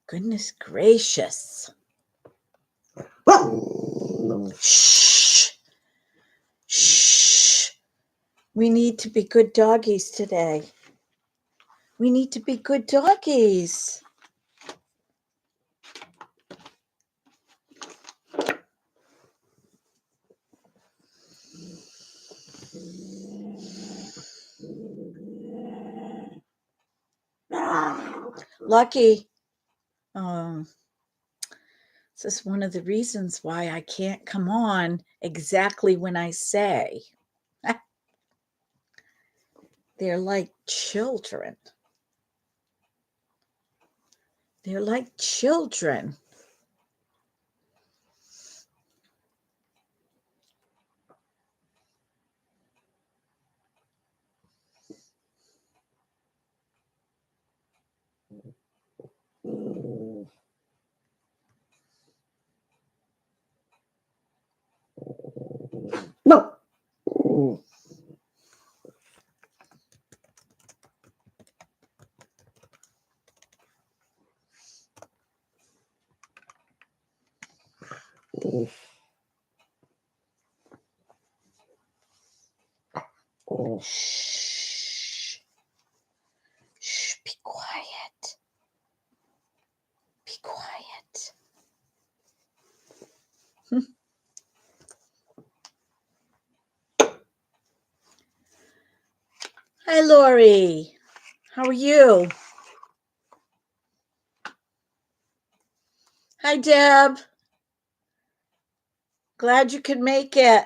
Goodness gracious. Shh. Shh. We need to be good doggies today. We need to be good doggies. Lucky. This is one of the reasons why I can't come on exactly when I say. They're like children. They're like children. No. Shh. Shh, be quiet. Be quiet. Hi, Lori. How are you? Hi, Deb. Glad you could make it.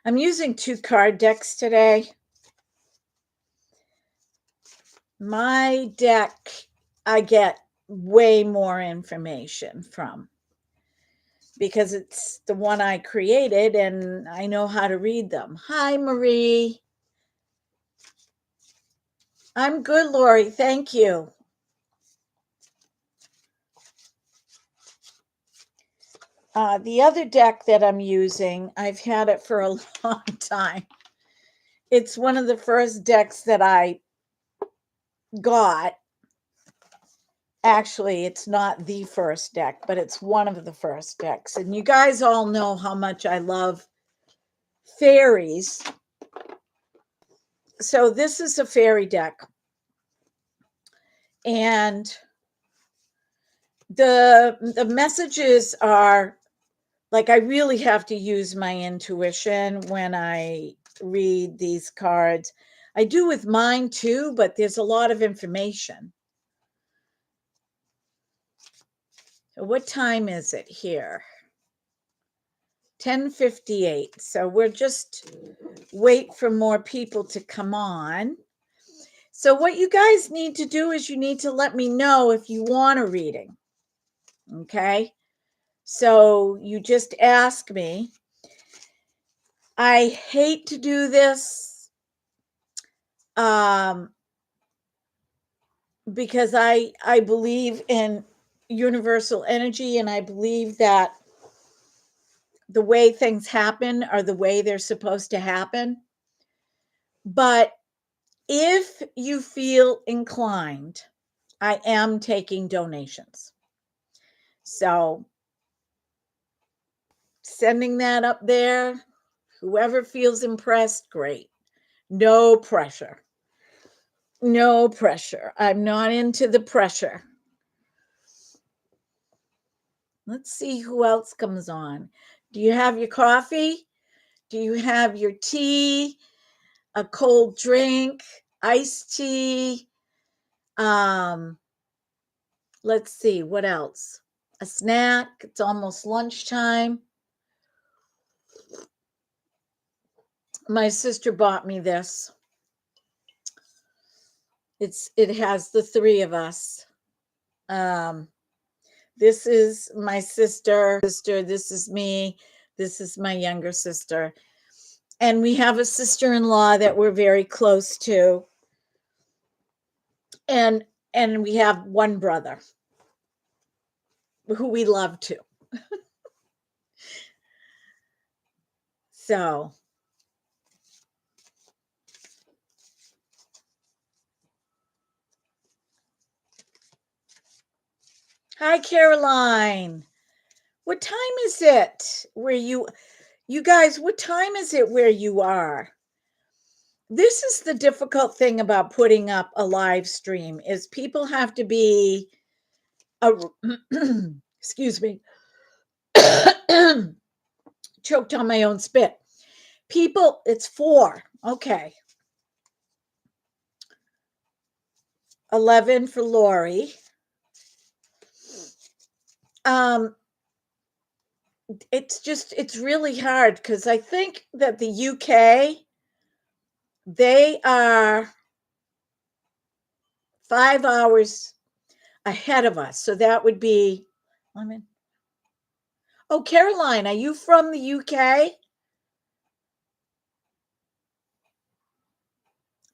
I'm using 2 card decks today. My deck, I get way more information from because it's the one I created and I know how to read them. Hi, Marie. I'm good, Lori. Thank you. The other deck that I'm using, I've had it for a long time. It's one of the first decks that I got. Actually, it's not the first deck, but it's one of the first decks. And you guys all know how much I love fairies. So this is a fairy deck. And the messages are like, I really have to use my intuition when I read these cards. I do with mine too, but there's a lot of information. What time is it here? 10:58. So we're just wait for more people to come on. So what you guys need to do is you need to let me know if you want a reading. Okay? So you just ask me. I hate to do this because I believe in universal energy, and I believe that the way things happen are the way they're supposed to happen. But if you feel inclined, I am taking donations. So sending that up there, whoever feels impressed, great. No pressure. No pressure. I'm not into the pressure. Let's see who else comes on. Do you have your coffee? Do you have your tea? A cold drink? Iced tea? Let's see, what else? A snack? It's almost lunchtime. My sister bought me this. It has the 3 of us. This is my sister. This is me. This is my younger sister. And we have a sister-in-law that we're very close to. And we have one brother who we love too. So hi, Caroline. What time is it where you guys, what time is it where you are? This is the difficult thing about putting up a live stream is people have to be a excuse me. Choked on my own spit. People, it's 4. Okay. 11 for Lori. It's really hard because I think that the UK, they are 5 hours ahead of us. So that would be, oh, Caroline, are you from the UK?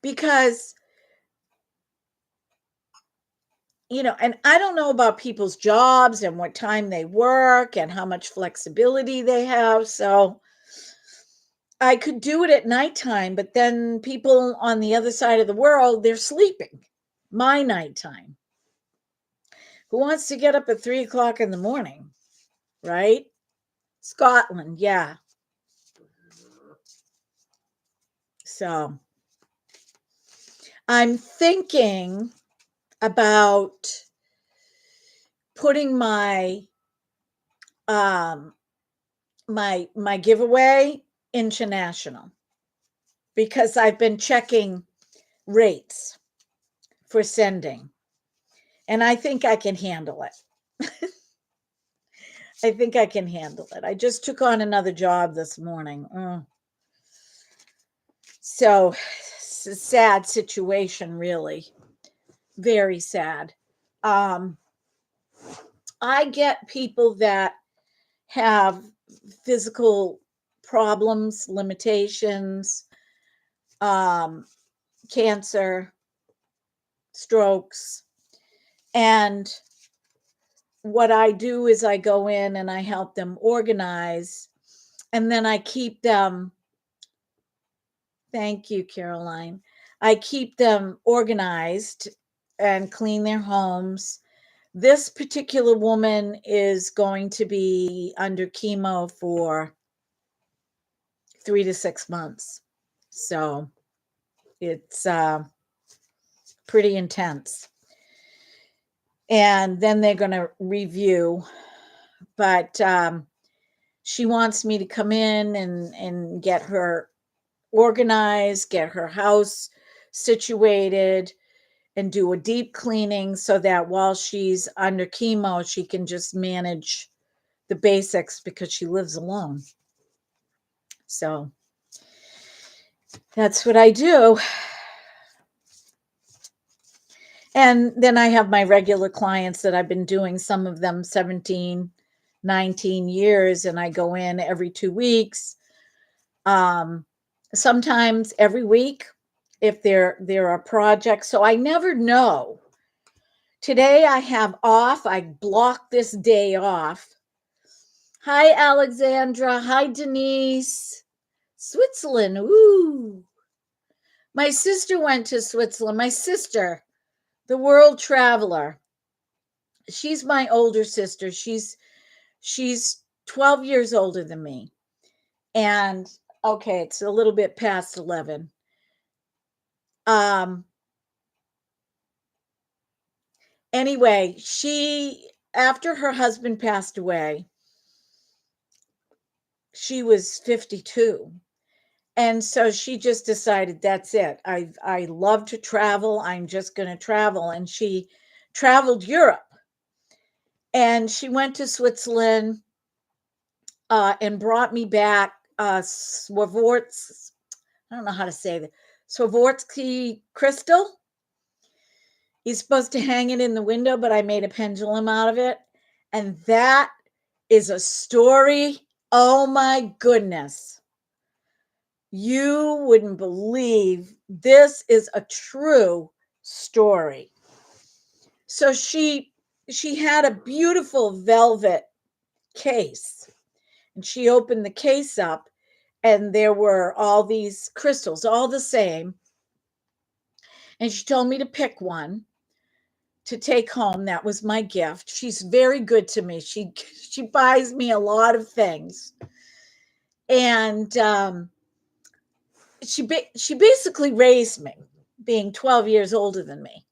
Because, and I don't know about people's jobs and what time they work and how much flexibility they have. So I could do it at nighttime, but then people on the other side of the world, they're sleeping. My nighttime. Who wants to get up at 3:00 in the morning? Right? Scotland, yeah. So I'm thinking about putting my my giveaway international because I've been checking rates for sending, and I think I can handle it. I think I can handle it. I just took on another job this morning. So it's a sad situation, really. Very sad. I get people that have physical problems, limitations, cancer, strokes. And what I do is I go in and I help them organize, and then I keep them. Thank you, Caroline. I keep them organized and clean their homes. This particular woman is going to be under chemo for 3 to 6 months. So it's pretty intense. And then they're going to review. But she wants me to come in and get her organized, get her house situated, and do a deep cleaning so that while she's under chemo, she can just manage the basics because she lives alone. So that's what I do. And then I have my regular clients that I've been doing, some of them 17, 19 years, and I go in every 2 weeks. Sometimes every week if there are projects. So I never know. Today I have off. I blocked this day off. Hi, Alexandra. Hi, Denise. Switzerland. Ooh. My sister went to Switzerland. My sister, the world traveler. She's my older sister. She's 12 years older than me. And okay, it's a little bit past 11. Anyway, she, after her husband passed away, she was 52. And so she just decided that's it. I love to travel. I'm just going to travel. And she traveled Europe. And she went to Switzerland and brought me back Swarovski. I don't know how to say that. Swarovski crystal. He's supposed to hang it in the window, but I made a pendulum out of it. And that is a story. Oh my goodness. You wouldn't believe this is a true story. So she had a beautiful velvet case, and she opened the case up, and there were all these crystals, all the same. And she told me to pick one to take home. That was my gift. She's very good to me. She buys me a lot of things, and she basically raised me, being 12 years older than me,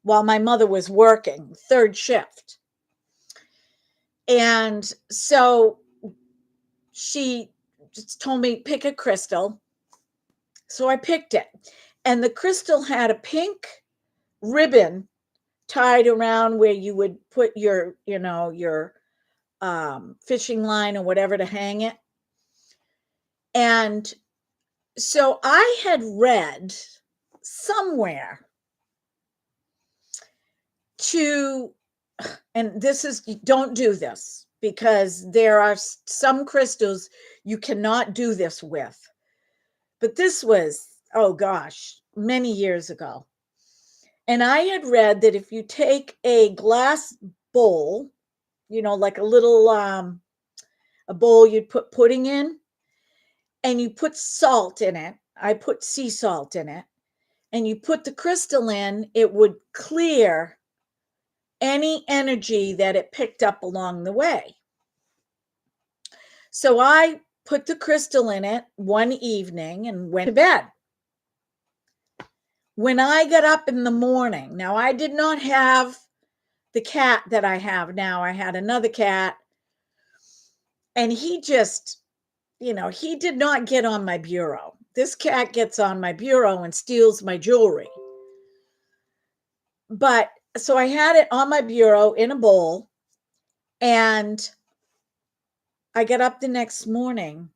while my mother was working third shift. And so she just told me pick a crystal. So I picked it, and the crystal had a pink ribbon tied around where you would put your, your fishing line or whatever to hang it. And so I had read somewhere to, and this is, don't do this, because there are some crystals you cannot do this with. But this was, oh gosh, many years ago. And I had read that if you take a glass bowl, like a little a bowl you'd put pudding in, and you put salt in it. I put sea salt in it, and you put the crystal in, it would clear any energy that it picked up along the way. So I put the crystal in it one evening and went to bed. When I got up in the morning, now I did not have the cat that I have now. I had another cat, and he just, he did not get on my bureau. This cat gets on my bureau and steals my jewelry. But so I had it on my bureau in a bowl, and I got up the next morning,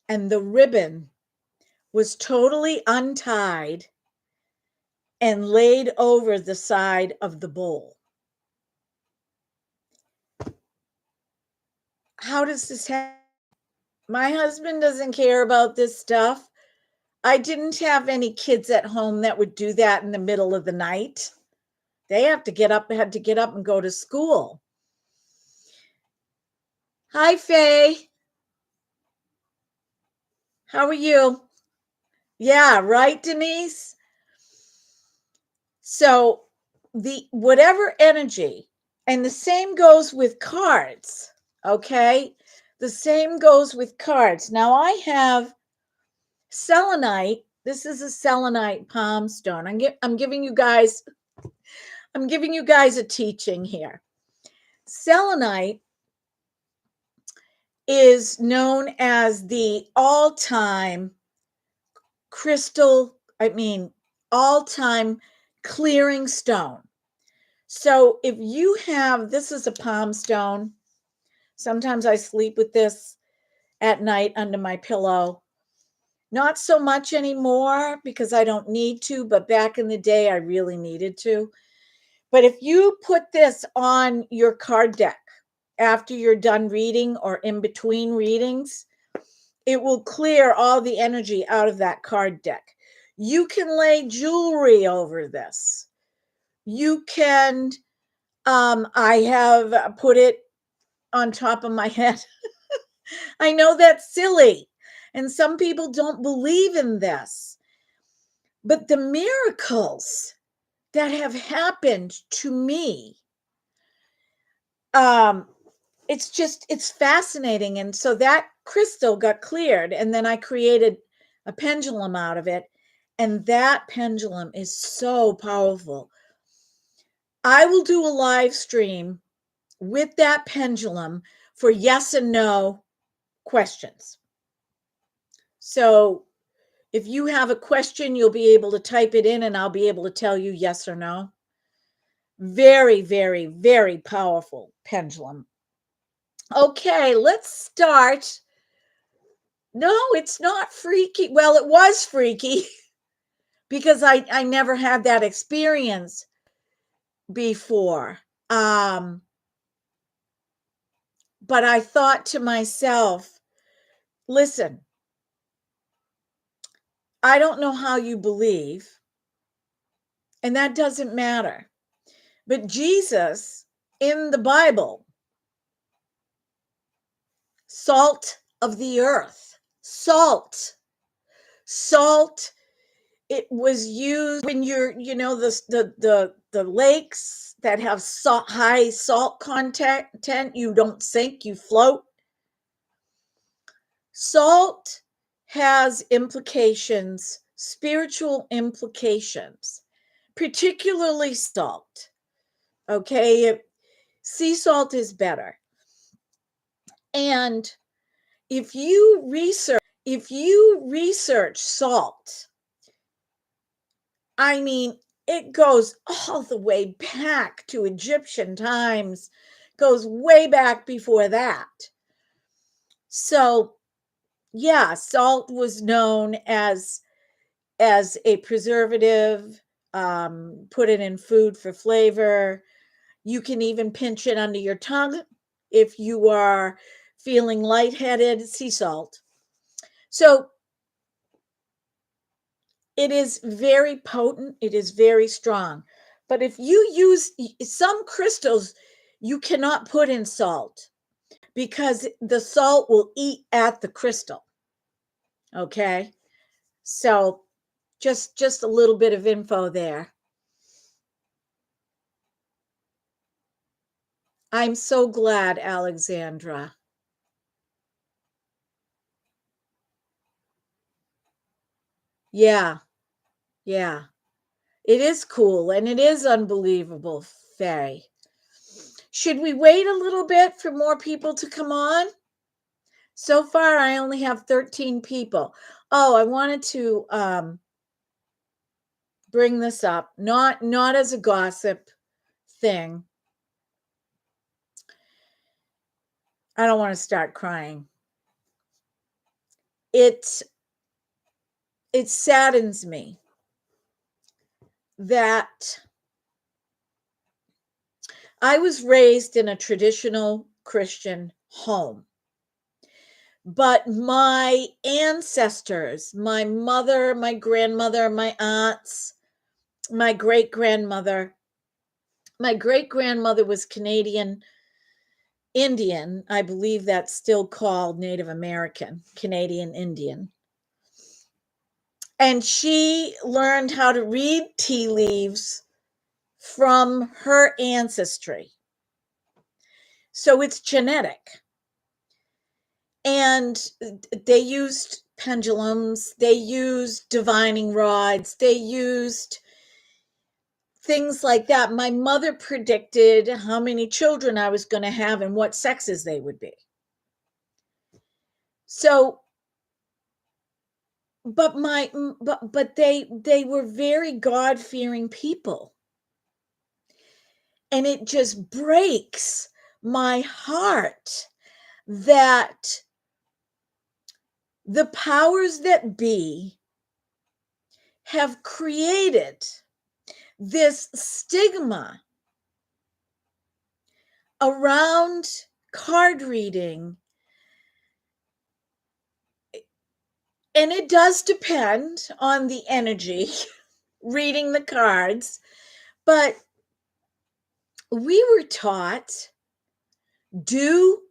and the ribbon was totally untied and laid over the side of the bowl. How does this happen? My husband doesn't care about this stuff. I didn't have any kids at home that would do that in the middle of the night. They had to get up and go to school. Hi, Faye. How are you? Yeah, right, Denise? So the whatever energy, and the same goes with cards, okay? The same goes with cards. Now I have selenite. This is a selenite palm stone. I'm giving you guys a teaching here. Selenite is known as the all-time all-time clearing stone. So if you have, this is a palm stone. Sometimes I sleep with this at night under my pillow. Not so much anymore because I don't need to, but back in the day, I really needed to. But if you put this on your card deck after you're done reading or in between readings, it will clear all the energy out of that card deck. You can lay jewelry over this. You can, I have put it on top of my head. I know that's silly, and some people don't believe in this, but the miracles that have happened to me, it's fascinating. And so that crystal got cleared, and then I created a pendulum out of it, and that pendulum is so powerful. I will do a live stream with that pendulum for yes and no questions. So if you have a question, you'll be able to type it in, and I'll be able to tell you yes or no. Very, very, very powerful pendulum. Okay, let's start. No, it's not freaky. Well, it was freaky because I never had that experience before. But I thought to myself, listen, I don't know how you believe, and that doesn't matter. But Jesus in the Bible, salt of the earth, salt, salt. It was used when you're, the lakes that have high salt content, you don't sink, you float. Salt has implications, spiritual implications, particularly salt. Okay, sea salt is better. And if you research salt, I mean, it goes all the way back to Egyptian times, goes way back before that. So, yeah, salt was known as a preservative, put it in food for flavor. You can even pinch it under your tongue if you are feeling lightheaded, sea salt. So it is very potent, it is very strong. But if you use some crystals, you cannot put in salt because the salt will eat at the crystal. Okay? So just a little bit of info there. I'm so glad, Alexandra. Yeah. Yeah. It is cool and it is unbelievable, Faye. Should we wait a little bit for more people to come on? So far, I only have 13 people. Oh, I wanted to bring this up, not as a gossip thing. I don't want to start crying. It saddens me that I was raised in a traditional Christian home. But my ancestors, my mother, my grandmother, my aunts, my great-grandmother was Canadian Indian. I believe that's still called Native American, Canadian Indian. And she learned how to read tea leaves from her ancestry. So it's genetic. And they used pendulums, they used divining rods, they used things like that. My mother predicted how many children I was going to have and what sexes they would be. So, but they were very God-fearing people. And it just breaks my heart that the powers that be have created this stigma around card reading. And it does depend on the energy reading the cards, but we were taught do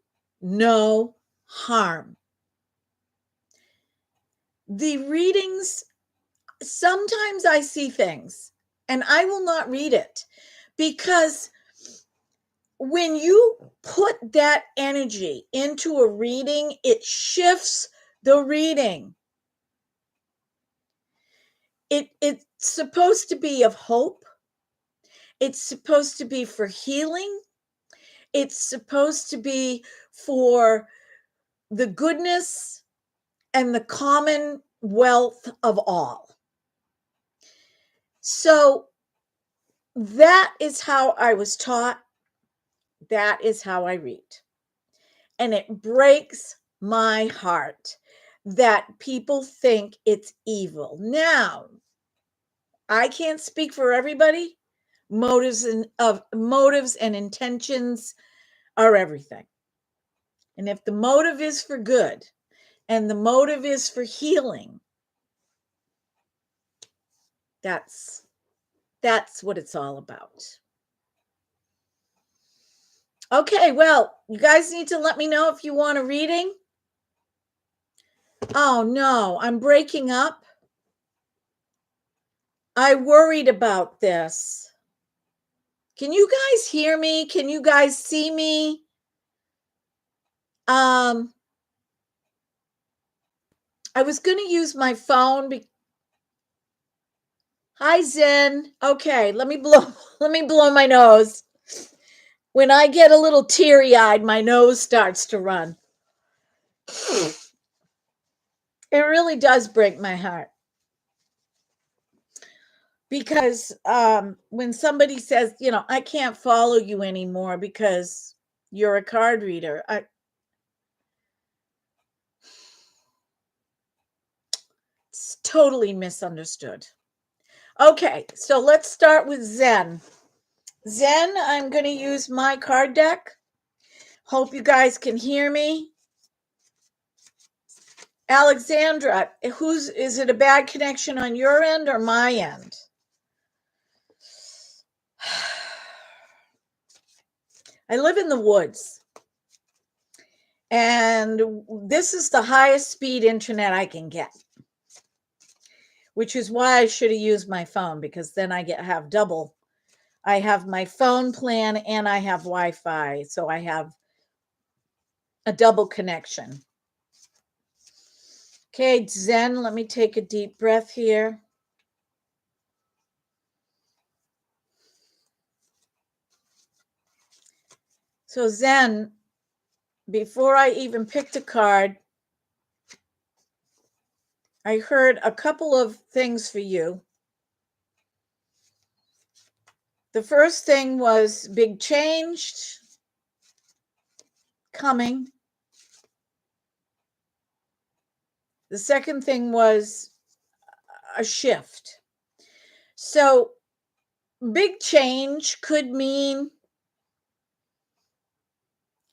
no harm. The readings, sometimes I see things and I will not read it because when you put that energy into a reading, it shifts the reading. It's supposed to be of hope. It's supposed to be for healing. It's supposed to be for the goodness and the commonwealth of all. So that is how I was taught. That is how I read. And it breaks my heart that people think it's evil. Now, I can't speak for everybody. Motives and intentions are everything. And if the motive is for good and the motive is for healing, That's what it's all about. Okay, well, you guys need to let me know if you want a reading. Oh no, I'm breaking up. I worried about this. Can you guys hear me? Can you guys see me? I was going to use my phone. Hi, Zen. Okay, let me blow my nose. When I get a little teary-eyed, my nose starts to run. It really does break my heart. Because when somebody says, I can't follow you anymore because you're a card reader, it's totally misunderstood. Okay, so let's start with Zen. Zen, I'm going to use my card deck. Hope you guys can hear me. Alexandra, is it a bad connection on your end or my end? I live in the woods, and this is the highest speed internet I can get, which is why I should have used my phone, because then I have double. I have my phone plan and I have Wi-Fi, so I have a double connection. Okay, Zen, let me take a deep breath here. So Zen, before I even picked a card, I heard a couple of things for you. The first thing was big change coming. The second thing was a shift. So big change could mean,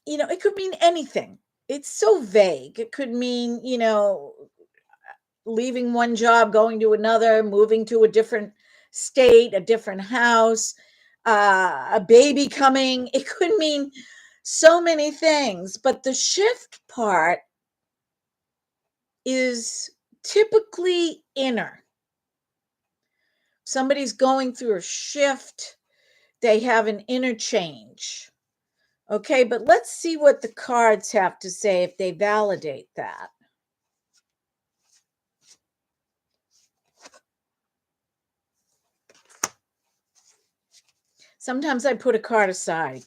it could mean anything. It's so vague. It could mean, leaving one job, going to another, moving to a different state, a different house, a baby coming. It could mean so many things, but the shift part is typically inner. Somebody's going through a shift, they have an inner change. Okay, but let's see what the cards have to say if they validate that. Sometimes I put a card aside.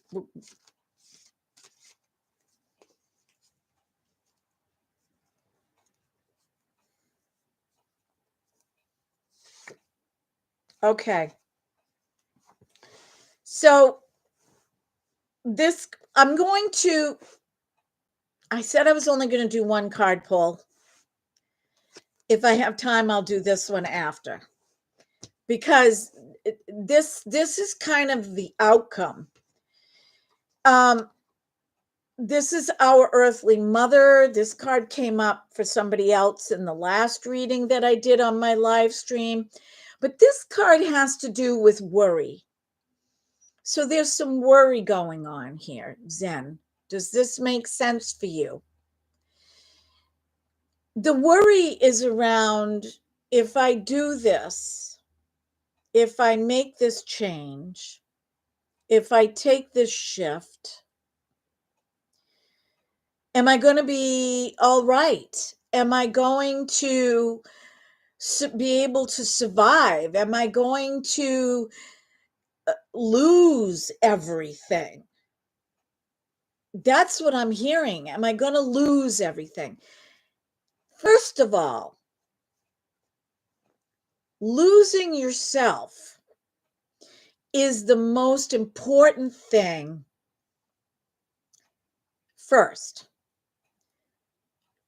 Okay. So I said I was only going to do one card pull. If I have time, I'll do this one after. Because this is kind of the outcome. This is our earthly mother. This card came up for somebody else in the last reading that I did on my live stream. But this card has to do with worry. So there's some worry going on here, Zen. Does this make sense for you? The worry is around, if I do this, if I make this change, if I take this shift, am I going to be all right? Am I going to be able to survive? Am I going to lose everything? That's what I'm hearing. Am I going to lose everything? First of all, losing yourself is the most important thing first.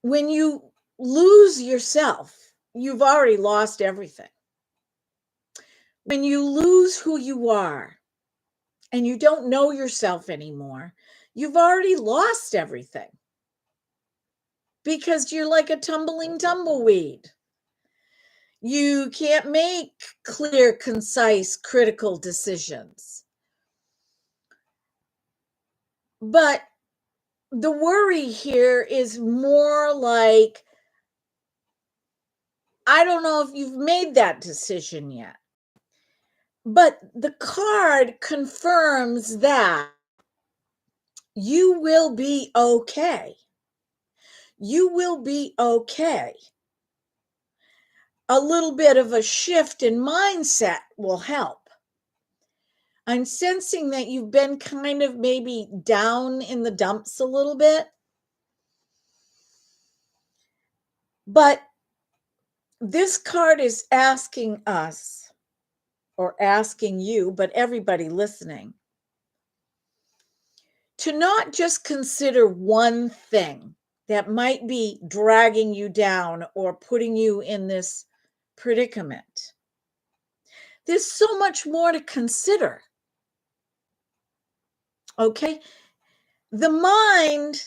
When you lose yourself, you've already lost everything. When you lose who you are and you don't know yourself anymore, you've already lost everything, because you're like a tumbling tumbleweed. You can't make clear, concise, critical decisions. But the worry here is more like, I don't know if you've made that decision yet. But the card confirms that you will be okay. You will be okay. A little bit of a shift in mindset will help. I'm sensing that you've been kind of maybe down in the dumps a little bit. But this card is asking us, or asking you, but everybody listening, to not just consider one thing that might be dragging you down or putting you in this predicament. There's so much more to consider. Okay? The mind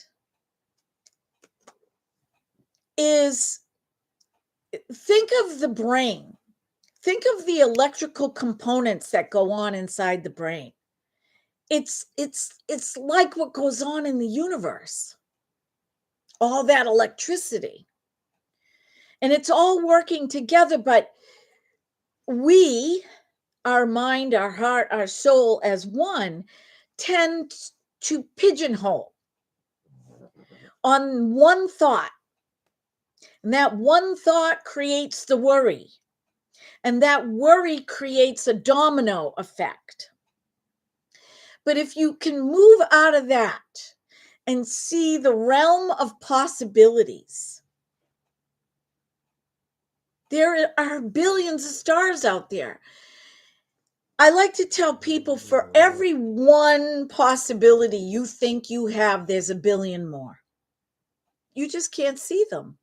is, think of the brain. Think of the electrical components that go on inside the brain. It's like what goes on in the universe. All that electricity. And it's all working together, but we, our mind, our heart, our soul as one, tend to pigeonhole on one thought. And that one thought creates the worry. And that worry creates a domino effect. But if you can move out of that and see the realm of possibilities, there are billions of stars out there. I like to tell people, for every one possibility you think you have, there's a billion more. You just can't see them.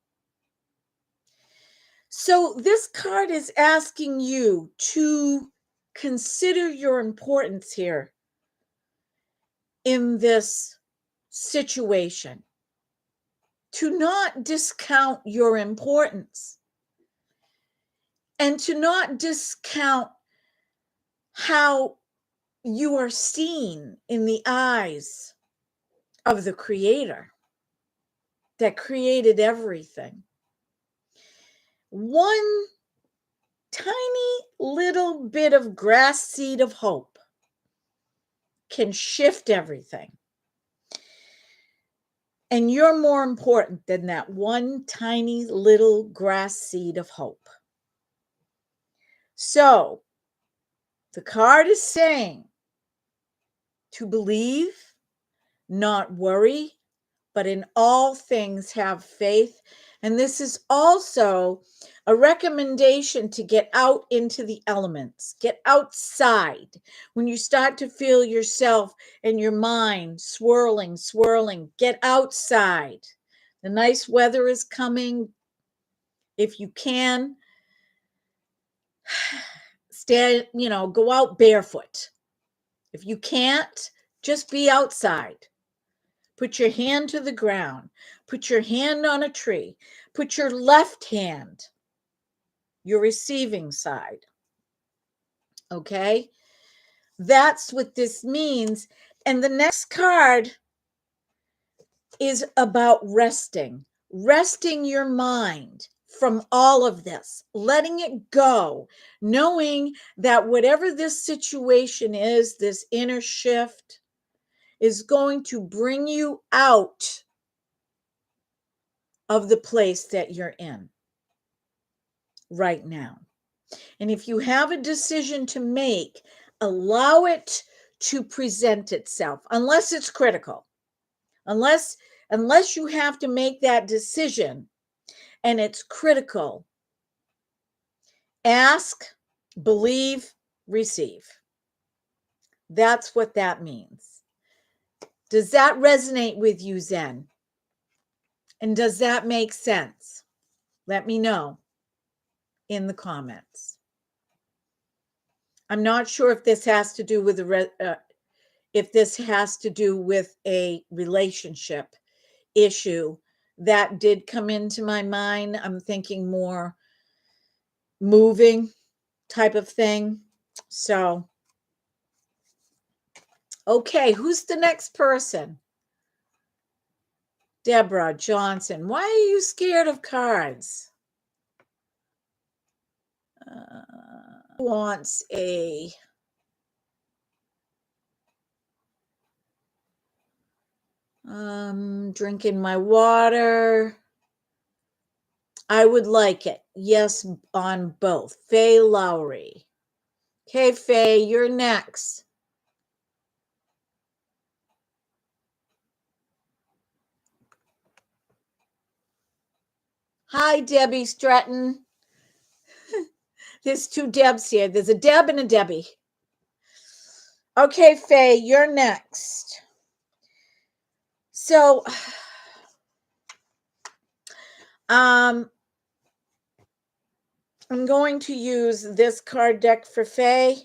So this card is asking you to consider your importance here in this situation, to not discount your importance, and to not discount how you are seen in the eyes of the Creator that created everything. One tiny little bit of grass seed of hope can shift everything. And you're more important than that one tiny little grass seed of hope. So the card is saying to believe, not worry, but in all things have faith. And this is also a recommendation to get out into the elements, get outside. When you start to feel yourself and your mind swirling, get outside. The nice weather is coming. If you can, go out barefoot. If you can't, just be outside. Put your hand to the ground. Put your hand on a tree. Put your left hand, your receiving side. Okay? That's what this means. And the next card is about resting your mind from all of this, letting it go, knowing that whatever this situation is, this inner shift, is going to bring you out of the place that you're in right now. And if you have a decision to make, allow it to present itself, unless it's critical. Unless you have to make that decision and it's critical, ask, believe, receive. That's what that means. Does that resonate with you, Zen? And does that make sense? Let me know in the comments. I'm not sure if this has to do with a relationship issue. That did come into my mind. I'm thinking more moving type of thing. So, okay, who's the next person? Deborah Johnson. Why are you scared of cards? Wants a drinking my water. I would like it. Yes, on both. Faye Lowry. Okay, Faye, you're next. Hi, Debbie Stratton. There's two Debs here. There's a Deb and a Debbie. Okay, Faye, you're next. So, I'm going to use this card deck for Faye.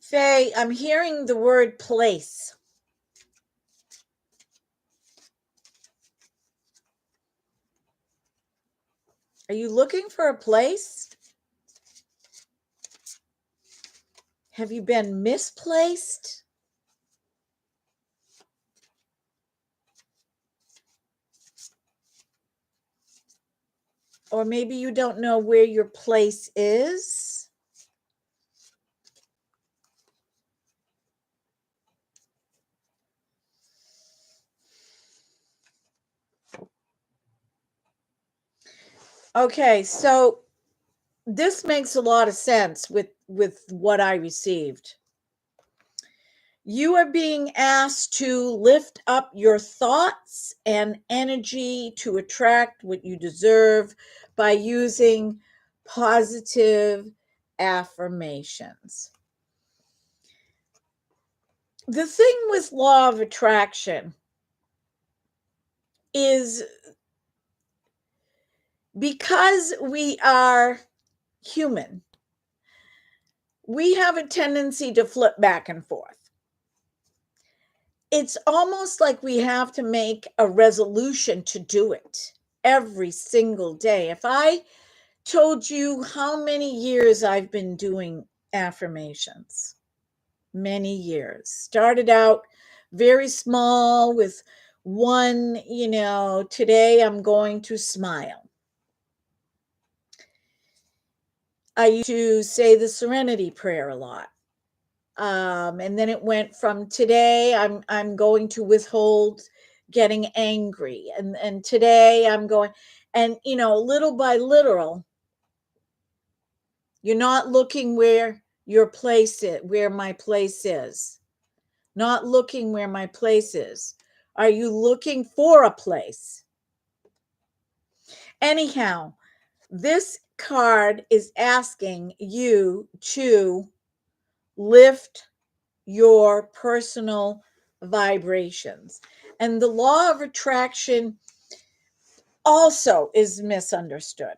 Faye, I'm hearing the word place. Are you looking for a place? Have you been misplaced? Or maybe you don't know where your place is? Okay, so this makes a lot of sense with what I received. You are being asked to lift up your thoughts and energy to attract what you deserve by using positive affirmations. The thing with law of attraction is because we are human, we have a tendency to flip back and forth. It's almost like we have to make a resolution to do it every single day. If I told you how many years I've been doing affirmations, many years, started out very small with one, today I'm going to smile. I used to say the serenity prayer a lot. And then it went from today I'm going to withhold getting angry, and today I'm going, and little by little, you're not looking where your place is, where my place is. Not looking where my place is. Are you looking for a place? Anyhow, this card is asking you to lift your personal vibrations. And the law of attraction also is misunderstood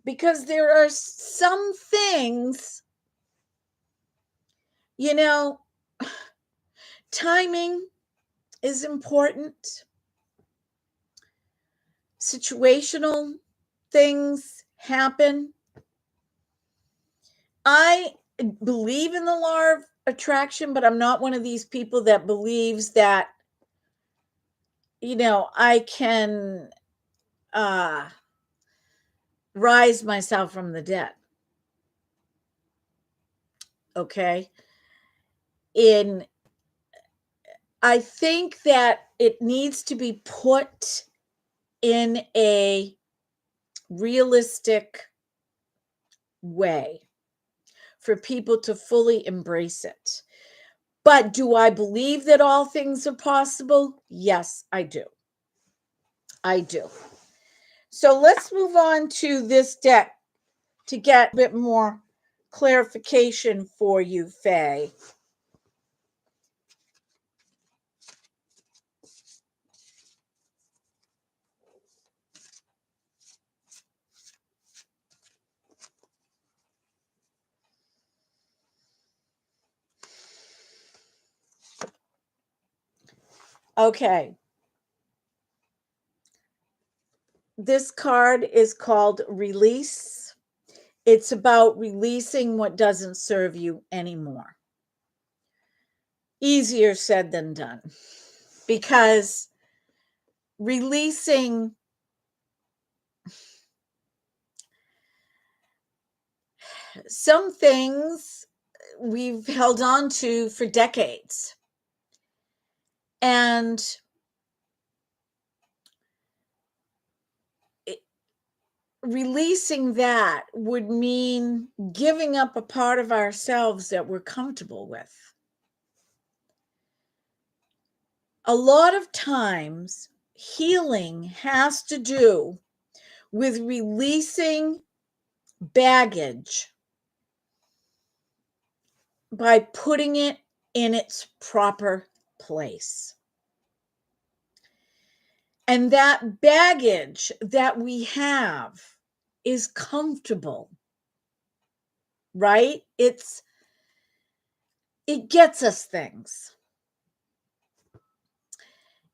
because there are some things, timing is important, situational things happen. I believe in the law of attraction, but I'm not one of these people that believes that, I can rise myself from the dead. Okay. I think that it needs to be put in a realistic way for people to fully embrace it. But do I believe that all things are possible? Yes, I do. I do. So let's move on to this deck to get a bit more clarification for you, Faye. Okay. This card is called Release. It's about releasing what doesn't serve you anymore. Easier said than done, because releasing some things we've held on to for decades. And releasing that would mean giving up a part of ourselves that we're comfortable with. A lot of times, healing has to do with releasing baggage by putting it in its proper place. And that baggage that we have is comfortable, right? It gets us things.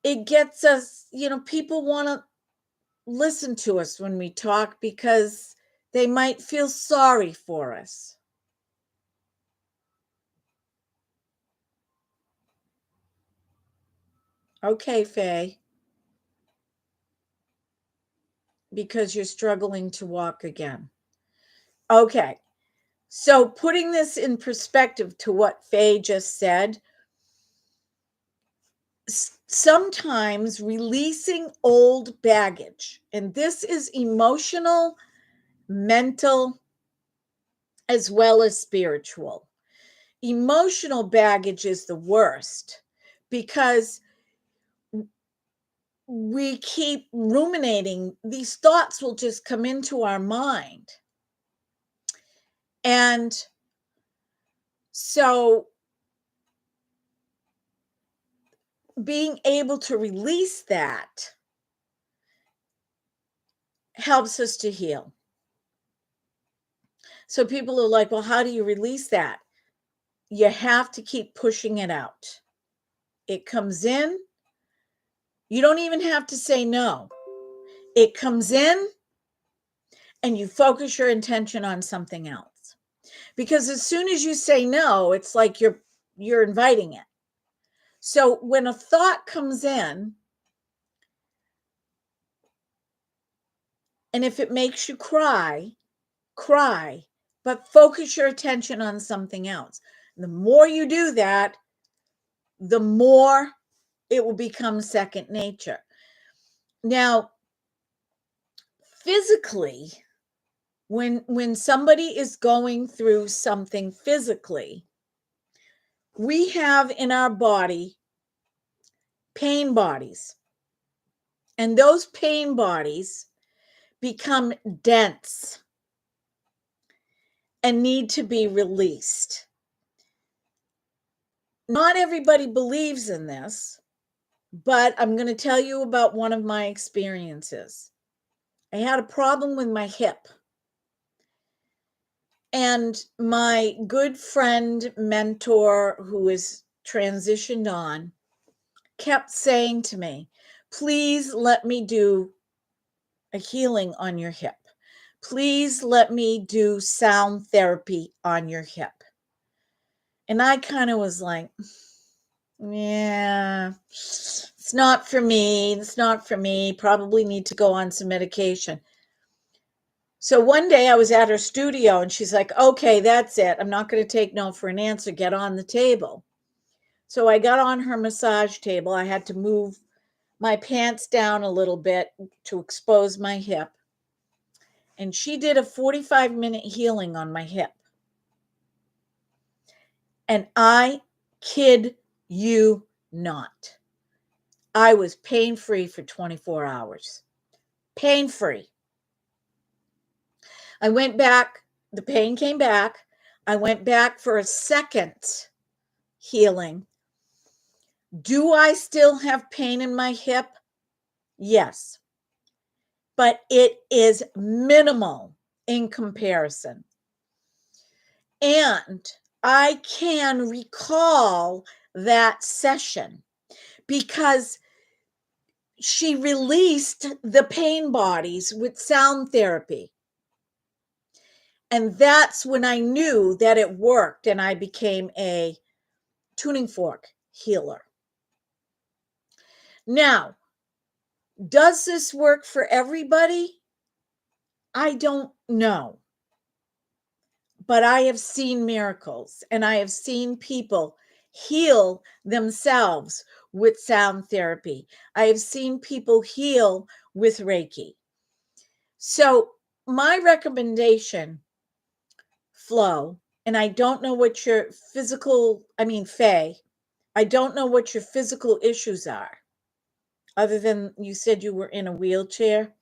It gets us, people want to listen to us when we talk because they might feel sorry for us. Okay, Faye. Because you're struggling to walk again. Okay. So putting this in perspective to what Faye just said, sometimes releasing old baggage, and this is emotional, mental, as well as spiritual. Emotional baggage is the worst because we keep ruminating. These thoughts will just come into our mind. And so being able to release that helps us to heal. So people are like, well, how do you release that? You have to keep pushing it out. It comes in. You don't even have to say no. It comes in and you focus your intention on something else. Because as soon as you say no, it's like you're inviting it. So when a thought comes in, and if it makes you cry, but focus your attention on something else. The more you do that, the more it will become second nature. Now, physically, when somebody is going through something physically, we have in our body pain bodies. And those pain bodies become dense and need to be released. Not everybody believes in this, but I'm going to tell you about one of my experiences. I had a problem with my hip. And my good friend, mentor, who is transitioned on, kept saying to me, please let me do a healing on your hip. Please let me do sound therapy on your hip. And I kind of was like, yeah, it's not for me. It's not for me. Probably need to go on some medication. So one day I was at her studio and she's like, okay, that's it. I'm not going to take no for an answer. Get on the table. So I got on her massage table. I had to move my pants down a little bit to expose my hip. And she did a 45-minute healing on my hip. And I kid you not, I was pain-free for 24 hours. Pain-free. I went back. The pain came back. I went back for a second healing. Do I still have pain in my hip? Yes. But it is minimal in comparison. And I can recall that session because she released the pain bodies with sound therapy. And that's when I knew that it worked, and I became a tuning fork healer. Now, does this work for everybody? I don't know. But I have seen miracles, and I have seen people heal themselves with sound therapy. I have seen people heal with Reiki. So, my recommendation, Flo, and I don't know what your Faye, I don't know what your physical issues are, other than you said you were in a wheelchair.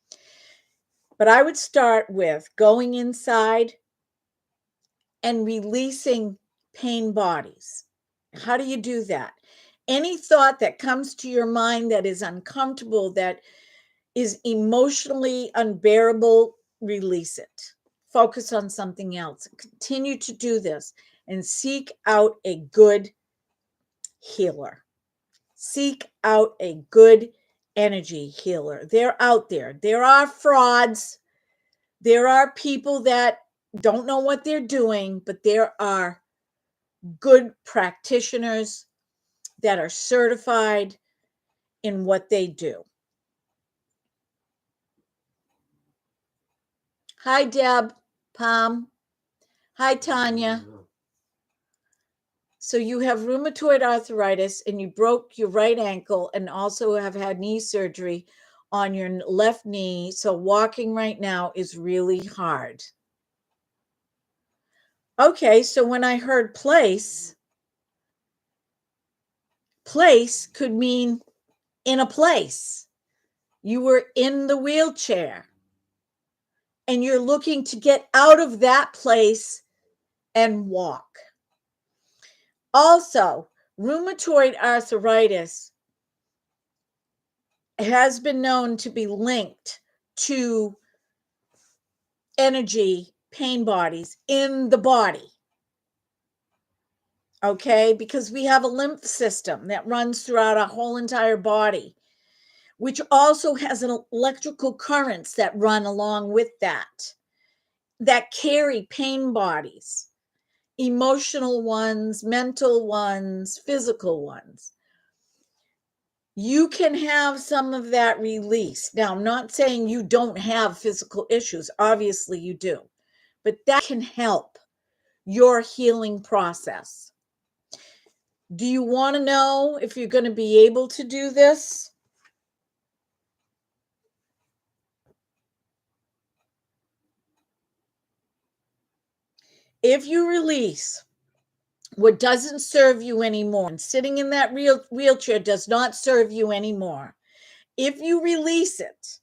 But I would start with going inside and releasing pain bodies. How do you do that? Any thought that comes to your mind that is uncomfortable, that is emotionally unbearable, release it. Focus on something else. Continue to do this and seek out a good healer. Seek out a good energy healer. They're out there. There are frauds. There are people that don't know what they're doing, but there are good practitioners that are certified in what they do. Hi, Deb, Pam. Hi, Tanya. So you have rheumatoid arthritis and you broke your right ankle and also have had knee surgery on your left knee. So walking right now is really hard. Okay, so when I heard place could mean in a place. You were in the wheelchair and you're looking to get out of that place and walk. Also, rheumatoid arthritis has been known to be linked to energy pain bodies in the body. Okay, because we have a lymph system that runs throughout our whole entire body, which also has an electrical currents that run along with that carry pain bodies, emotional ones, mental ones, physical ones. You can have some of that release. Now, I'm not saying you don't have physical issues. Obviously, you do, but that can help your healing process. Do you want to know if you're going to be able to do this? If you release what doesn't serve you anymore, and sitting in that wheelchair does not serve you anymore, if you release it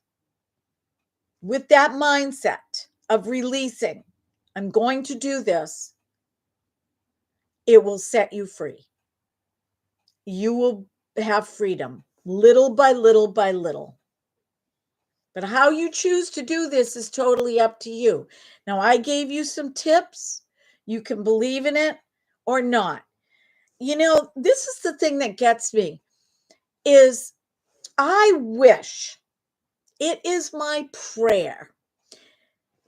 with that mindset of releasing, I'm going to do this, it will set you free. You will have freedom little by little by little. But how you choose to do this is totally up to you. Now, I gave you some tips. You can believe in it or not. You know, this is the thing that gets me is I wish, it is my prayer,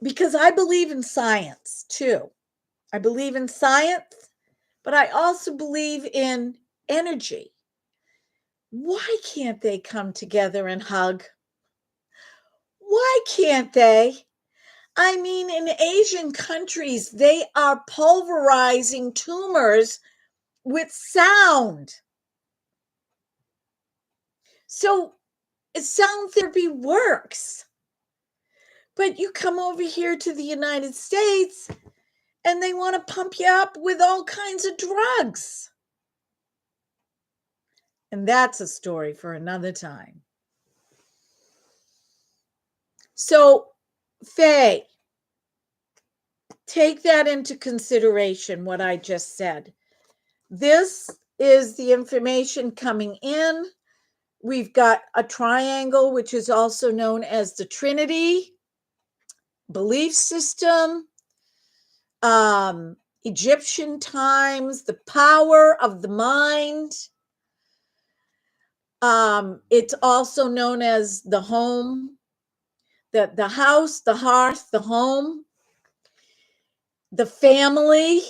because I believe in science too. I believe in science, but I also believe in energy. Why can't they come together and hug? Why can't they? I mean, in Asian countries, they are pulverizing tumors with sound. So sound therapy works. But you come over here to the United States and they want to pump you up with all kinds of drugs. And that's a story for another time. So, Faye, take that into consideration, what I just said. This is the information coming in. We've got a triangle, which is also known as the Trinity, belief system, Egyptian times, the power of the mind. It's also known as the home, the house, the hearth, the home, the family.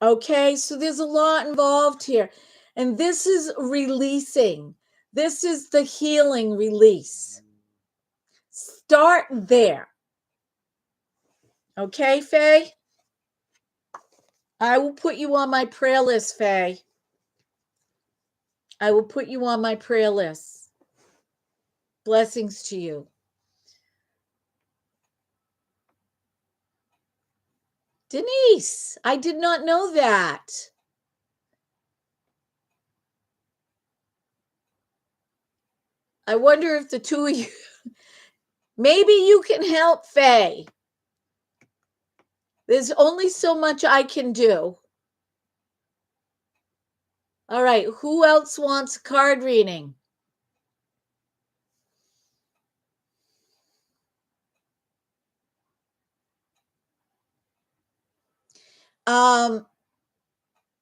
Okay, so there's a lot involved here. And this is releasing. This is the healing release. Start there. Okay, Faye? I will put you on my prayer list, Faye. I will put you on my prayer list. Blessings to you. Denise, I did not know that. I wonder if the two of you, maybe you can help Faye. There's only so much I can do. All right, who else wants a card reading?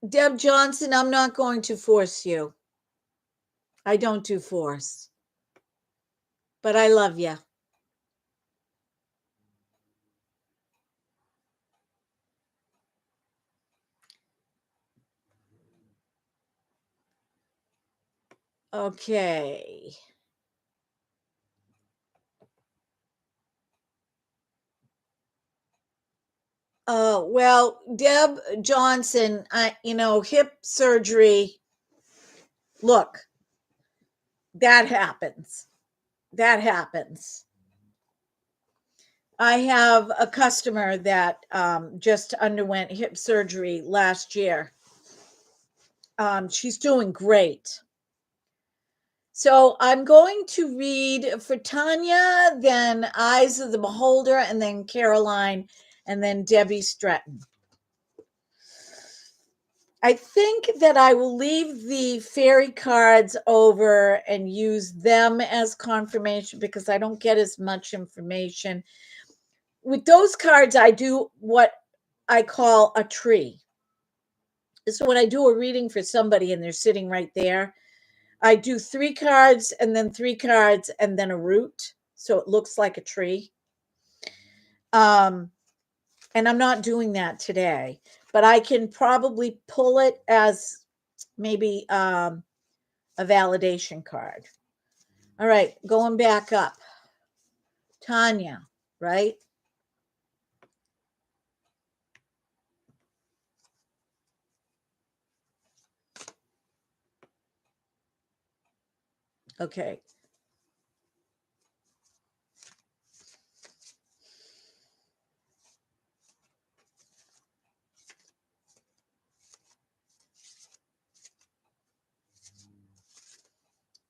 Deb Johnson, I'm not going to force you. I don't do force. But I love you. Okay. Well, Deb Johnson, hip surgery. Look, that happens. That happens. I have a customer that just underwent hip surgery last year. She's doing great. So I'm going to read for Tanya, then Eyes of the Beholder, and then Caroline, and then Debbie Stratton. I think that I will leave the fairy cards over and use them as confirmation because I don't get as much information. With those cards, I do what I call a tree. So when I do a reading for somebody and they're sitting right there, I do 3 cards and then 3 cards and then a root. So it looks like a tree. And I'm not doing that today, but I can probably pull it as maybe a validation card. All right, going back up. Tanya, right? Okay.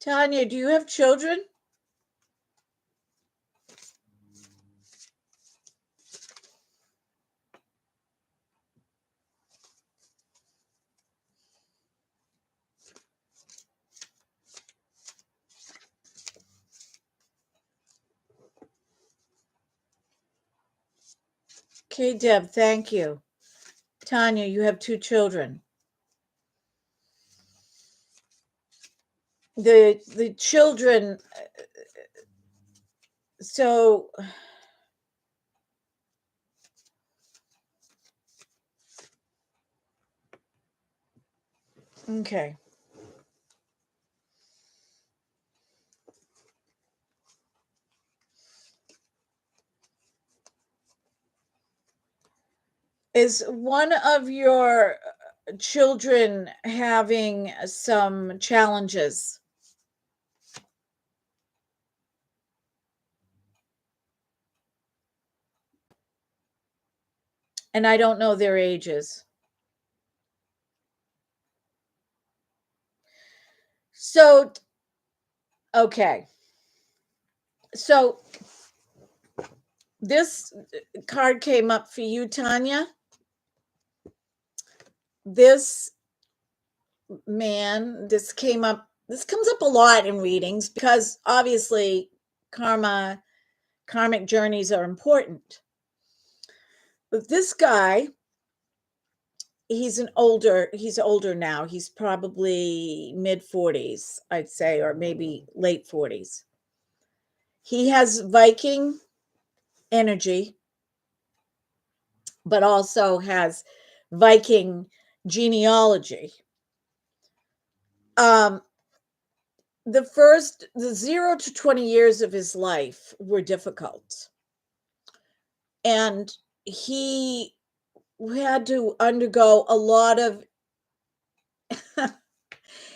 Tanya, do you have children? Okay, Deb, thank you. Tanya, you have 2 children. The children, so okay. Is one of your children having some challenges? And I don't know their ages. So, okay. So this card came up for you, Tanya. This man, this comes up a lot in readings because obviously karmic journeys are important. But this guy he's older now. He's probably mid-40s, I'd say, or maybe late 40s. He has Viking energy, but also has Viking genealogy. The 0 to 20 years of his life were difficult. And he had to undergo a lot of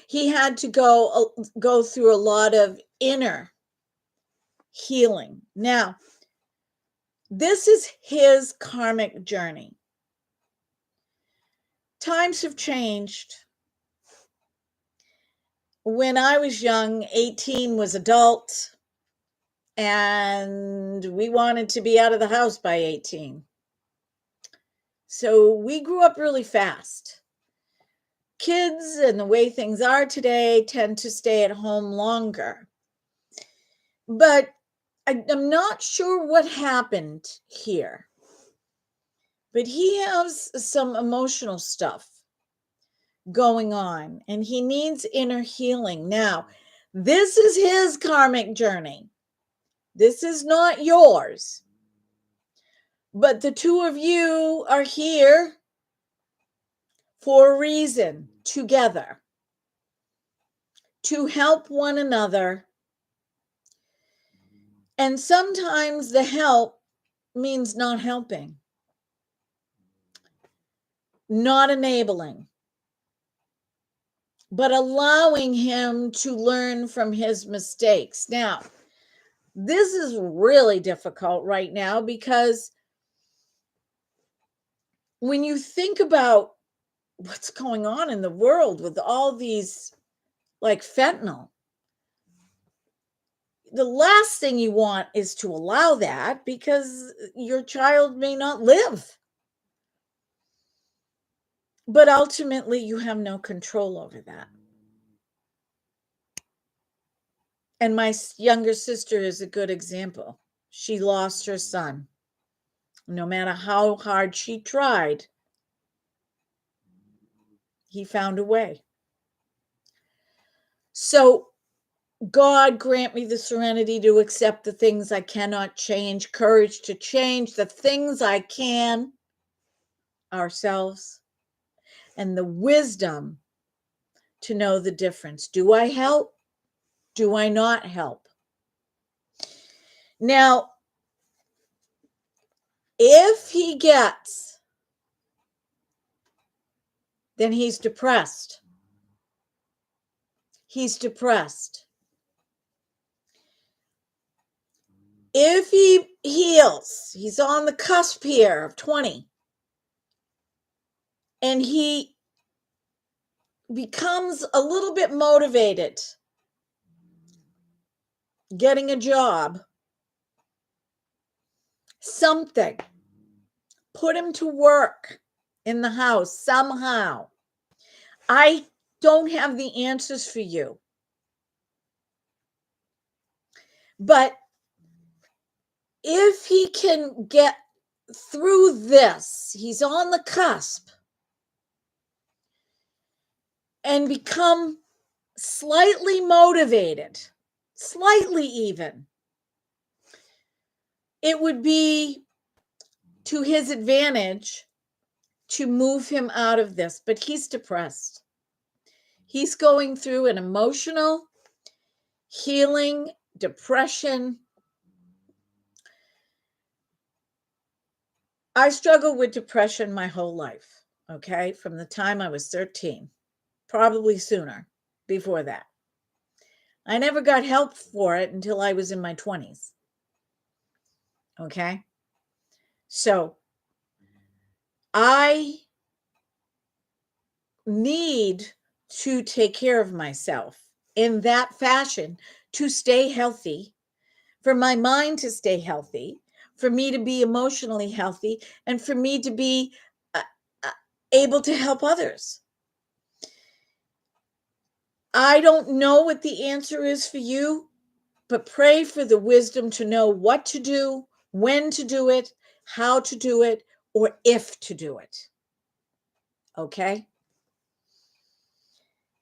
he had to go through a lot of inner healing. Now, this is his karmic journey. Times have changed. When I was young, 18 was adult, and we wanted to be out of the house by 18. So we grew up really fast. Kids and the way things are today tend to stay at home longer. But I'm not sure what happened here. But he has some emotional stuff going on, and he needs inner healing. Now, this is his karmic journey. This is not yours. But the two of you are here for a reason, together, to help one another. And sometimes the help means not helping, not enabling, but allowing him to learn from his mistakes. Now, this is really difficult right now because when you think about what's going on in the world with all these, like fentanyl, the last thing you want is to allow that because your child may not live. But ultimately, you have no control over that. And my younger sister is a good example. She lost her son. No matter how hard she tried, he found a way. So, God grant me the serenity to accept the things I cannot change, courage to change the things I can, ourselves, and the wisdom to know the difference. Do I help? Do I not help? Now, if he gets, then he's depressed. He's depressed. If he heals, he's on the cusp here of 20, and he becomes a little bit motivated getting a job, something, put him to work in the house somehow. I don't have the answers for you. But if he can get through this, he's on the cusp, and become slightly motivated, slightly even, it would be to his advantage to move him out of this. But he's depressed. He's going through an emotional healing, depression. I struggled with depression my whole life, okay, from the time I was 13, probably sooner before that. I never got help for it until I was in my 20s, okay? So I need to take care of myself in that fashion to stay healthy, for my mind to stay healthy, for me to be emotionally healthy, and for me to be able to help others. I don't know what the answer is for you, but pray for the wisdom to know what to do, when to do it, how to do it, or if to do it. Okay?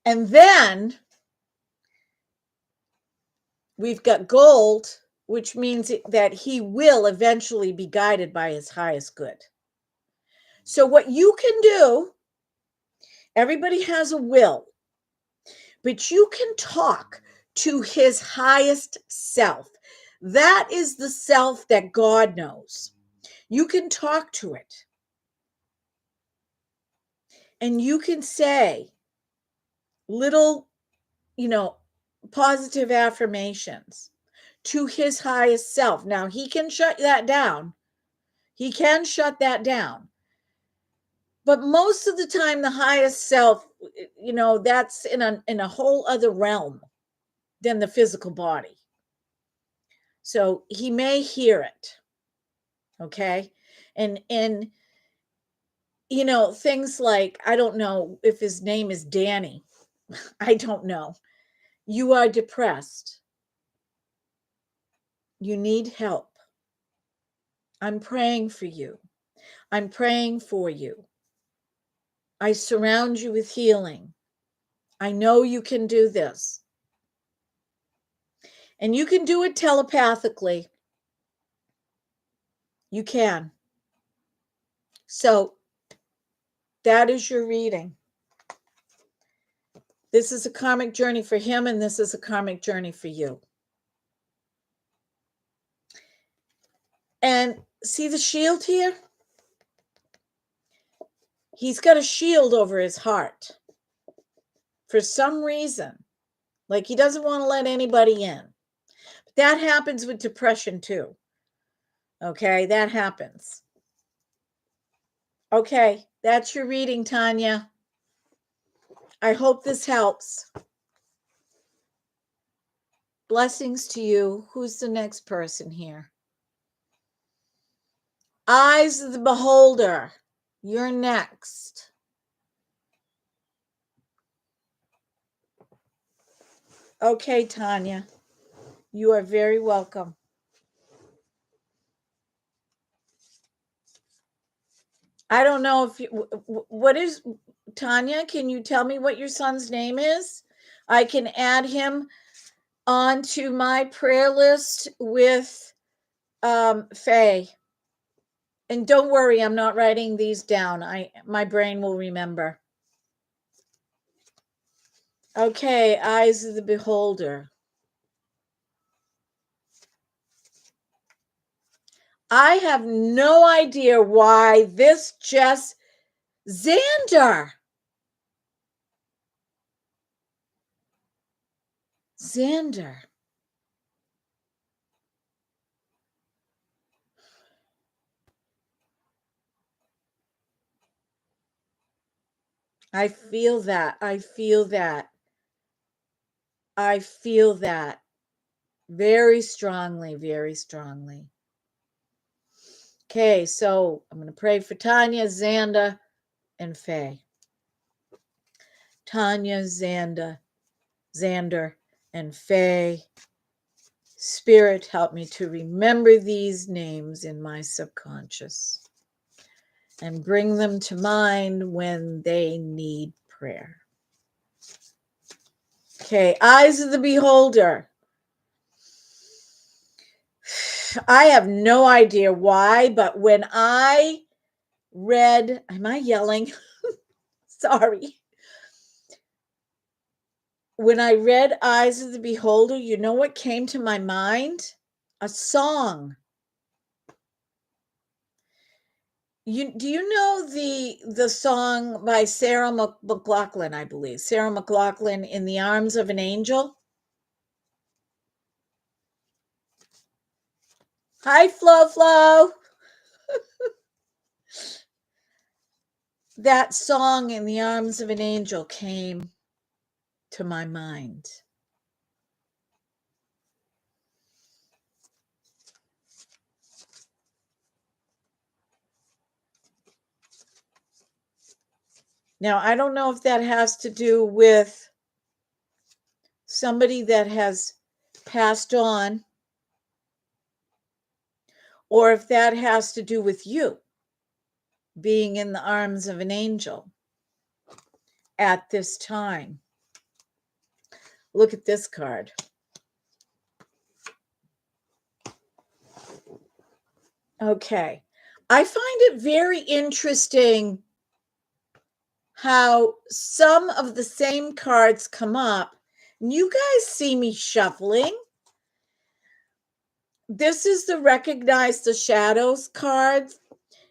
And then we've got gold, which means that he will eventually be guided by his highest good. So what you can do, everybody has a will, but you can talk to his highest self. That is the self that God knows. You can talk to it. And you can say little, positive affirmations to his highest self. Now, he can shut that down. He can shut that down. But most of the time, the highest self, that's in a whole other realm than the physical body. So he may hear it. Okay. And things like, I don't know if his name is Danny. I don't know. You are depressed. You need help. I'm praying for you. I'm praying for you. I surround you with healing. I know you can do this. And you can do it telepathically. You can. So that is your reading. This is a karmic journey for him, and this is a karmic journey for you. And see the shield here? He's got a shield over his heart. For some reason. Like he doesn't want to let anybody in. But that happens with depression too. Okay, that happens. Okay, that's your reading, Tanya. I hope this helps. Blessings to you. Who's the next person here? Eyes of the beholder. You're next. Okay, Tanya. You are very welcome. I don't know if you, what is, Tanya, can you tell me what your son's name is? I can add him onto my prayer list with Faye. And don't worry, I'm not writing these down. My brain will remember. Okay, eyes of the beholder. I have no idea why this just Xander. I feel that. I feel that. I feel that very strongly, very strongly. Okay, so I'm going to pray for Tanya, Xander, and Faye. Tanya, Xander, and Faye. Spirit, help me to remember these names in my subconscious and bring them to mind when they need prayer. Okay, eyes of the beholder. I have no idea why, but when I read, am I yelling? Sorry. When I read Eyes of the Beholder, you know what came to my mind? A song. Do you know the song by Sarah McLachlan, I believe. Sarah McLachlan, In the Arms of an Angel? Hi, Flo. That song, In the Arms of an Angel, came to my mind. Now, I don't know if that has to do with somebody that has passed on, or if that has to do with you being in the arms of an angel. at this time. Look at this card. Okay. I find it very interesting how some of the same cards come up. You guys see me shuffling. This is the Recognize the Shadows card.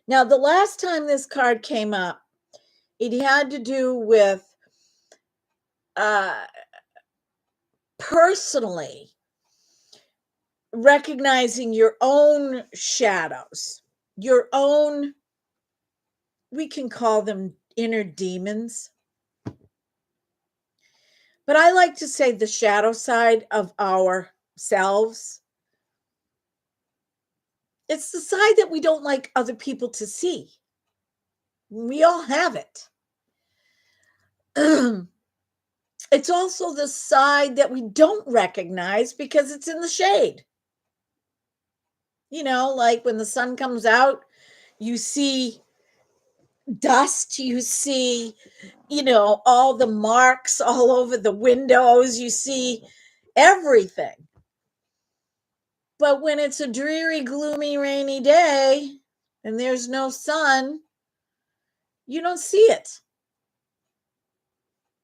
Now, the last time this card came up, it had to do with personally recognizing your own shadows, your own, we can call them inner demons. But I like to say the shadow side of ourselves. It's the side that we don't like other people to see. We all have it. It's also the side that we don't recognize because it's in the shade. You know, like when the sun comes out, you see dust, you see, you know, all the marks all over the windows, you see everything. But when it's a dreary, gloomy, rainy day and there's no sun, you don't see it.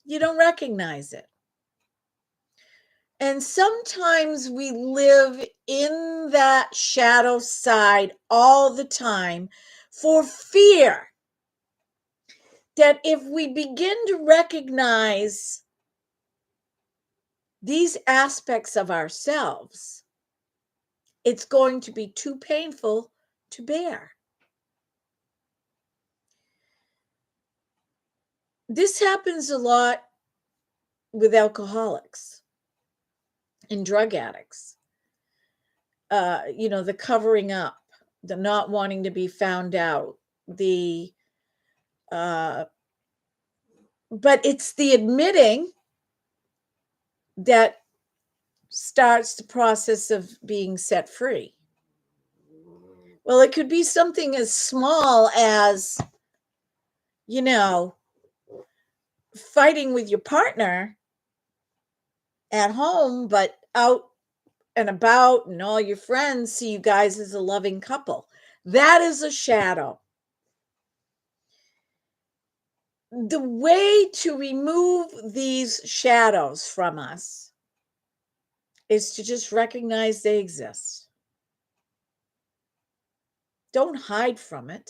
You don't recognize it. And sometimes we live in that shadow side all the time for fear that if we begin to recognize these aspects of ourselves, it's going to be too painful to bear. This happens a lot with alcoholics and drug addicts. You know, the covering up, the not wanting to be found out, but it's the admitting that starts the process of being set free. Well, it could be something as small as, you know, fighting with your partner at home, but out and about and all your friends see you guys as a loving couple. That is a shadow. The way to remove these shadows from us is to just recognize they exist. Don't hide from it.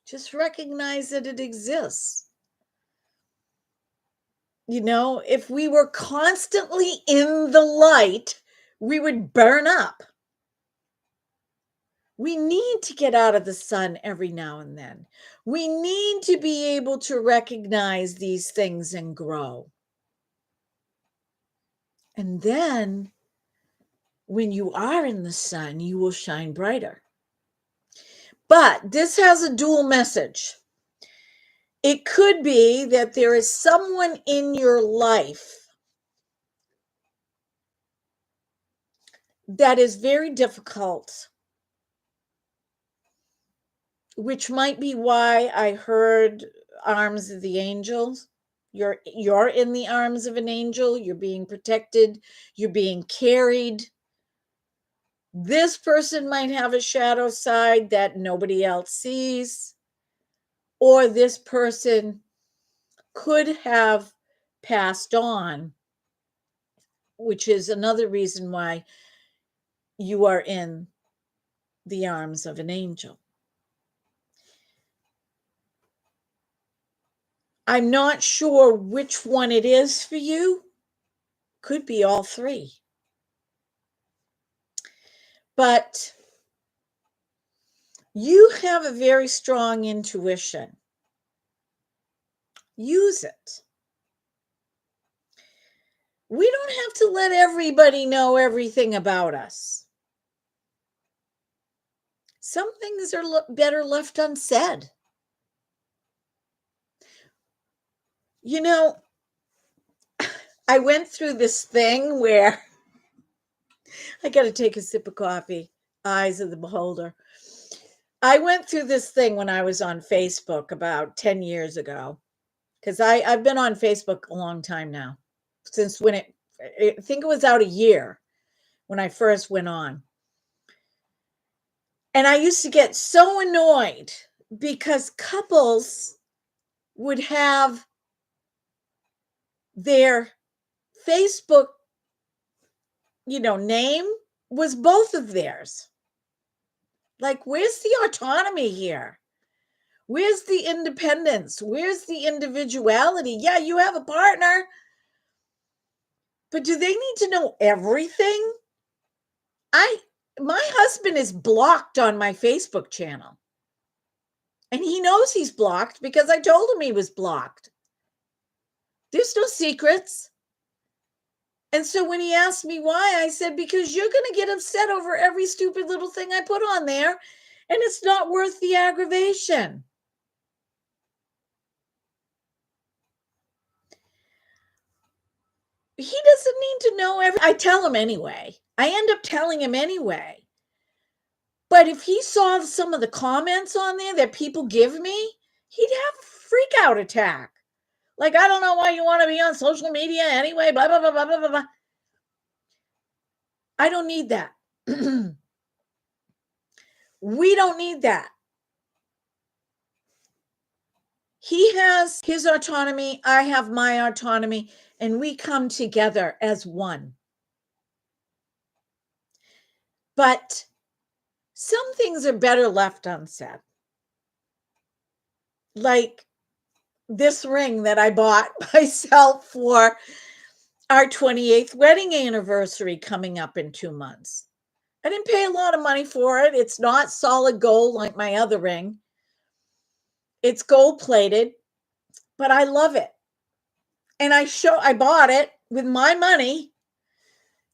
Just recognize that it exists. You know, if we were constantly in the light, we would burn up. We need to get out of the sun every now and then. We need to be able to recognize these things and grow. And then when you are in the sun, you will shine brighter. But this has a dual message. It could be that there is someone in your life that is very difficult, which might be why I heard arms of the angels. You're in the arms of an angel. You're being protected. You're being carried. This person might have a shadow side that nobody else sees, or this person could have passed on, which is another reason why you are in the arms of an angel. I'm not sure which one it is for you. Could be all three. But you have a very strong intuition. Use it. We don't have to let everybody know everything about us. Some things are better left unsaid. You know, I went through this thing where I got to take a sip of coffee. Eyes of the beholder. I went through this thing when I was on Facebook about 10 years ago. because I've been on Facebook a long time now, since when I think it was out a year when I first went on. And I used to get so annoyed because couples would have their Facebook, name was both of theirs. Like, where's the autonomy here? Where's the independence? Where's the individuality? Yeah, you have a partner, but do they need to know everything? My husband is blocked on my Facebook channel. And he knows he's blocked because I told him he was blocked. There's no secrets. And so when he asked me why, I said, because you're going to get upset over every stupid little thing I put on there, and it's not worth the aggravation. He doesn't need to know I tell him anyway. I end up telling him anyway. But if he saw some of the comments on there that people give me, he'd have a freak out attack. Like, I don't know why you want to be on social media anyway, blah, blah, blah, blah, blah, blah. I don't need that. We don't need that. He has his autonomy. I have my autonomy, and we come together as one. But some things are better left unsaid. Like this ring that I bought myself for our 28th wedding anniversary coming up in 2 months. I didn't pay a lot of money for it. It's not solid gold like my other ring. It's gold plated, but I love it. And I bought it with my money,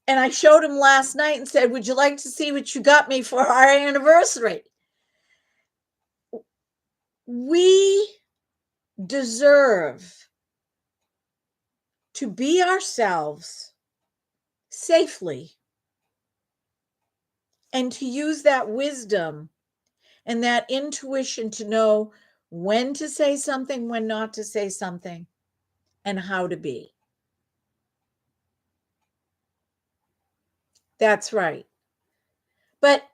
and I showed him last night and said, "Would you like to see what you got me for our anniversary?" We deserve to be ourselves safely and to use that wisdom and that intuition to know when to say something, when not to say something, and how to be. That's right. But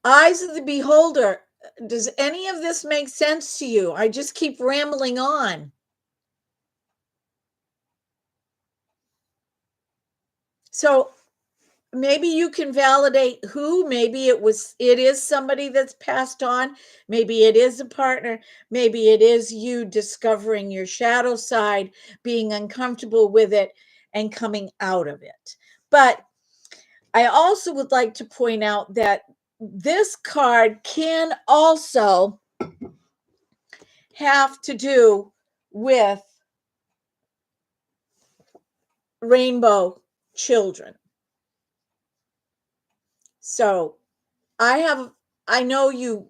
eyes of the beholder, does any of this make sense to you? I just keep rambling on. So maybe you can validate who. Maybe it is somebody that's passed on. Maybe it is a partner. Maybe it is you discovering your shadow side, being uncomfortable with it, and coming out of it. But I also would like to point out that this card can also have to do with rainbow children. So I know you,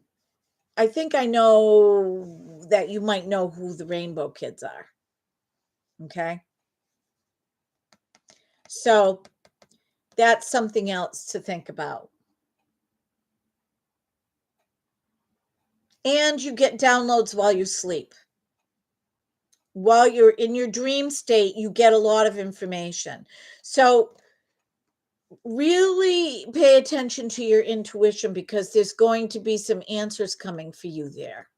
I think I know that you might know who the rainbow kids are. Okay. So that's something else to think about. And you get downloads while you sleep. While you're in your dream state, you get a lot of information. So really pay attention to your intuition, because there's going to be some answers coming for you there.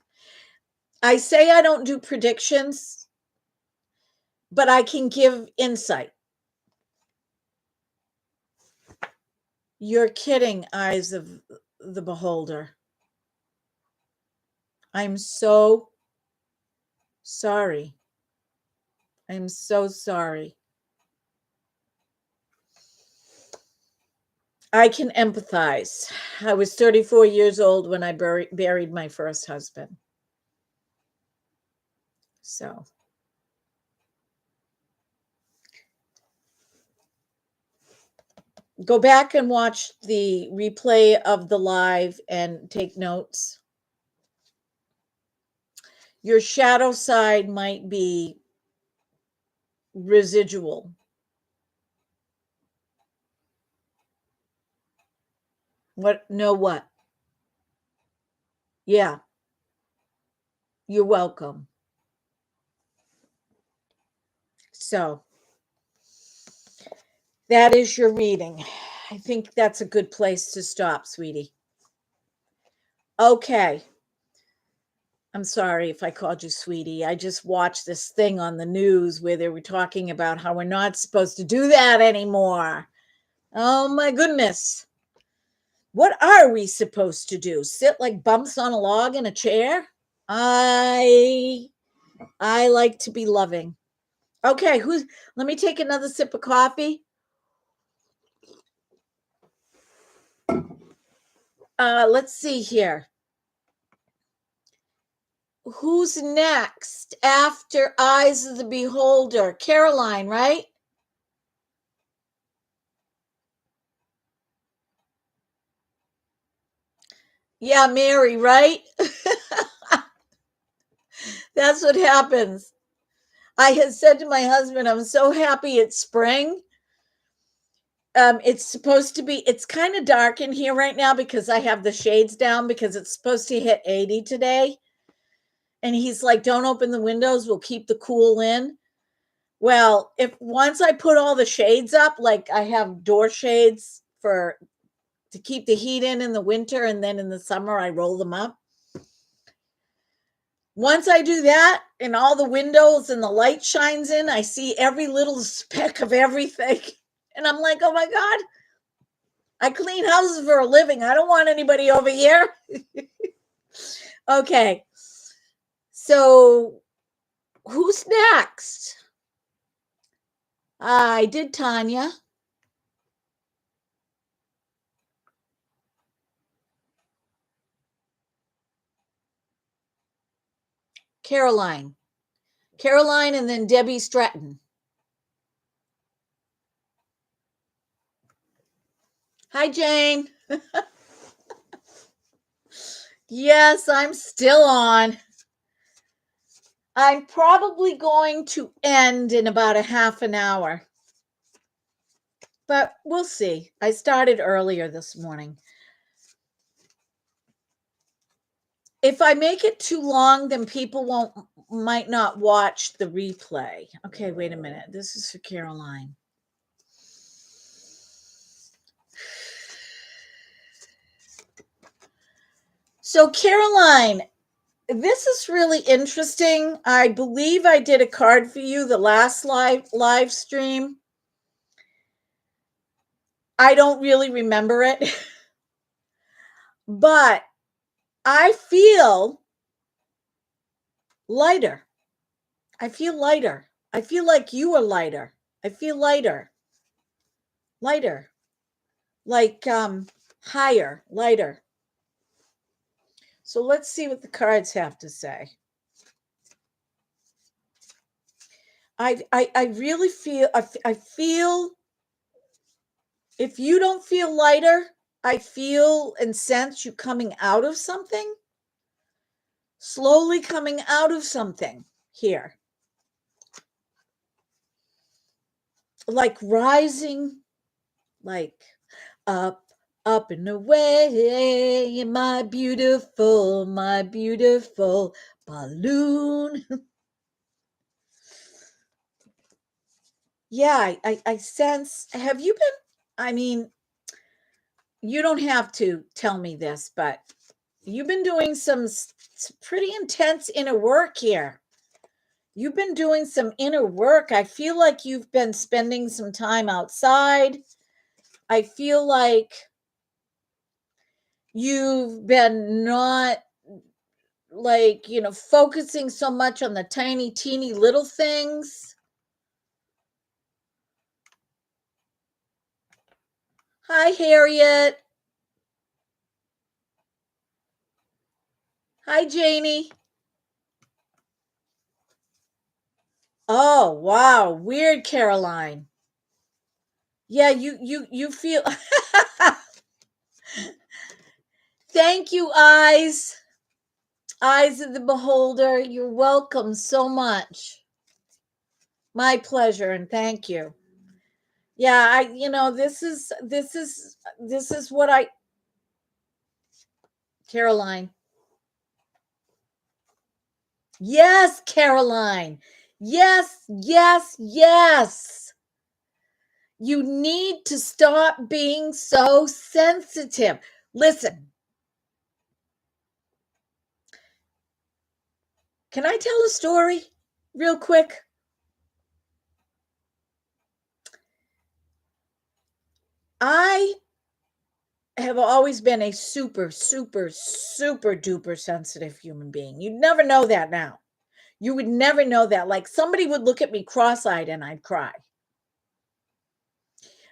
I say I don't do predictions, but I can give insight. You're kidding, eyes of the beholder. I'm so sorry. I'm so sorry. I can empathize. I was 34 years old when I buried my first husband. So go back and watch the replay of the live and take notes. Your shadow side might be residual. What? No, what? Yeah. You're welcome. So that is your reading. I think that's a good place to stop, sweetie. Okay. I'm sorry if I called you sweetie. I just watched this thing on the news where they were talking about how we're not supposed to do that anymore. Oh my goodness. What are we supposed to do? Sit like bumps on a log in a chair? I like to be loving. Okay, let me take another sip of coffee. Let's see here. Who's next after Eyes of the Beholder? Caroline, right? Yeah, Mary, right? That's what happens. I had said to my husband, I'm so happy it's spring. It's supposed to be, it's kind of dark in here right now because I have the shades down because it's supposed to hit 80 today. And he's like, don't open the windows. We'll keep the cool in. Well, if once I put all the shades up, like I have door shades to keep the heat in the winter, and then in the summer I roll them up. Once I do that and all the windows and the light shines in, I see every little speck of everything. And I'm like, oh my God, I clean houses for a living. I don't want anybody over here. Okay. So who's next? I did Tanya. Caroline. Caroline and then Debbie Stratton. Hi, Jane. Yes, I'm still on. I'm probably going to end in about a half an hour, but we'll see. I started earlier this morning. If I make it too long, then people might not watch the replay. Okay, wait a minute. This is for Caroline. So, Caroline, this is really interesting. I believe I did a card for you the last live stream. I don't really remember it. But I feel lighter. I feel lighter. I feel like you are lighter. I feel lighter. Lighter. Like higher, lighter. So let's see what the cards have to say. I really feel I feel if you don't feel lighter, I feel and sense you coming out of something. Slowly coming out of something here. Like rising, like up, up and away, my beautiful balloon. Yeah, I sense, have you been, I mean, you don't have to tell me this, but you've been doing some pretty intense inner work here. You've been doing some inner work. I feel like you've been spending some time outside. I feel like you've been not like, focusing so much on the tiny, teeny little things. Hi, Harriet. Hi, Janie. Oh, wow. Weird, Caroline. Yeah, you feel. Thank you, Eyes. Eyes of the Beholder. You're welcome so much. My pleasure, and thank you. Yeah, this is what Caroline. Yes, Caroline. Yes, yes, yes. You need to stop being so sensitive. Listen, can I tell a story real quick? I have always been a super, super, super duper sensitive human being. You'd never know that now. You would never know that. Like somebody would look at me cross eyed and I'd cry.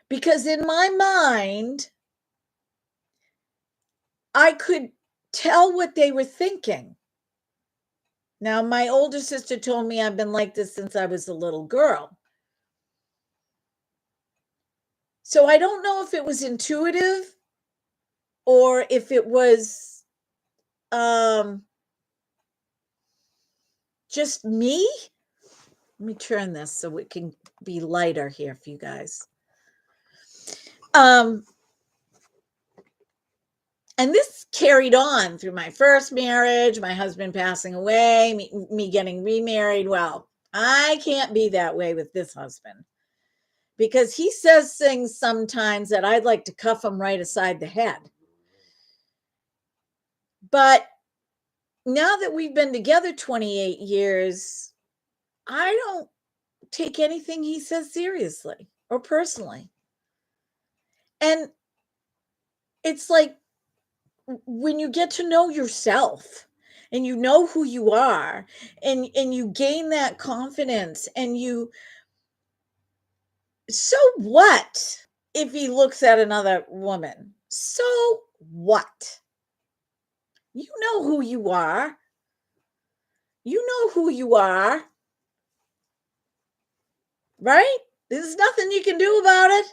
Because in my mind, I could tell what they were thinking. Now, my older sister told me I've been like this since I was a little girl. So I don't know if it was intuitive or if it was just me. Let me turn this so it can be lighter here for you guys. And this carried on through my first marriage, my husband passing away, me getting remarried. Well, I can't be that way with this husband because he says things sometimes that I'd like to cuff him right aside the head. But now that we've been together 28 years, I don't take anything he says seriously or personally. And it's like when you get to know yourself and you know who you are and you gain that confidence and you so what if he looks at another woman? So what? You know who you are. You know who you are. Right? There's nothing you can do about it.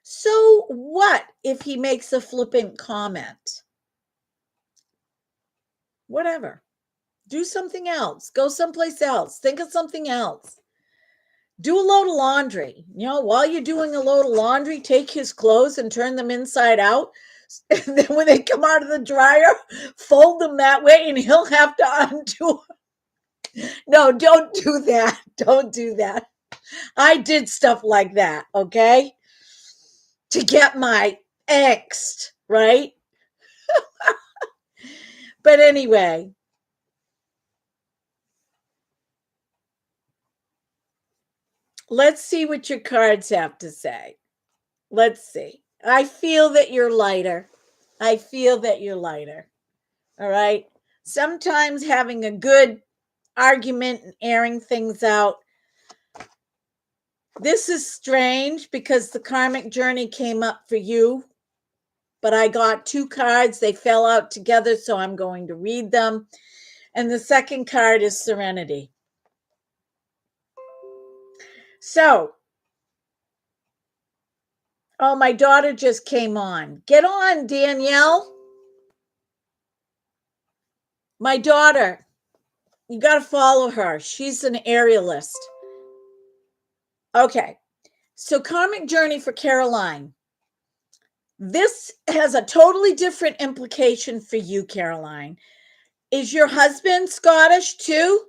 So what if he makes a flippant comment? Whatever. Do something else. Go someplace else. Think of something else. Do a load of laundry. You know, while you're doing a load of laundry, take his clothes and turn them inside out. And then when they come out of the dryer, fold them that way and he'll have to undo. No, don't do that. Don't do that. I did stuff like that, okay? To get my angst, right? But anyway, let's see what your cards have to say. Let's see. I feel that you're lighter. I feel that you're lighter. All right. Sometimes having a good argument and airing things out. This is strange because the karmic journey came up for you, but I got two cards. They fell out together, so I'm going to read them. And the second card is serenity. So, oh, my daughter just came on. Get on, Danielle. My daughter, you got to follow her. She's an aerialist. Okay. So, karmic journey for Caroline. This has a totally different implication for you, Caroline. Is your husband Scottish too?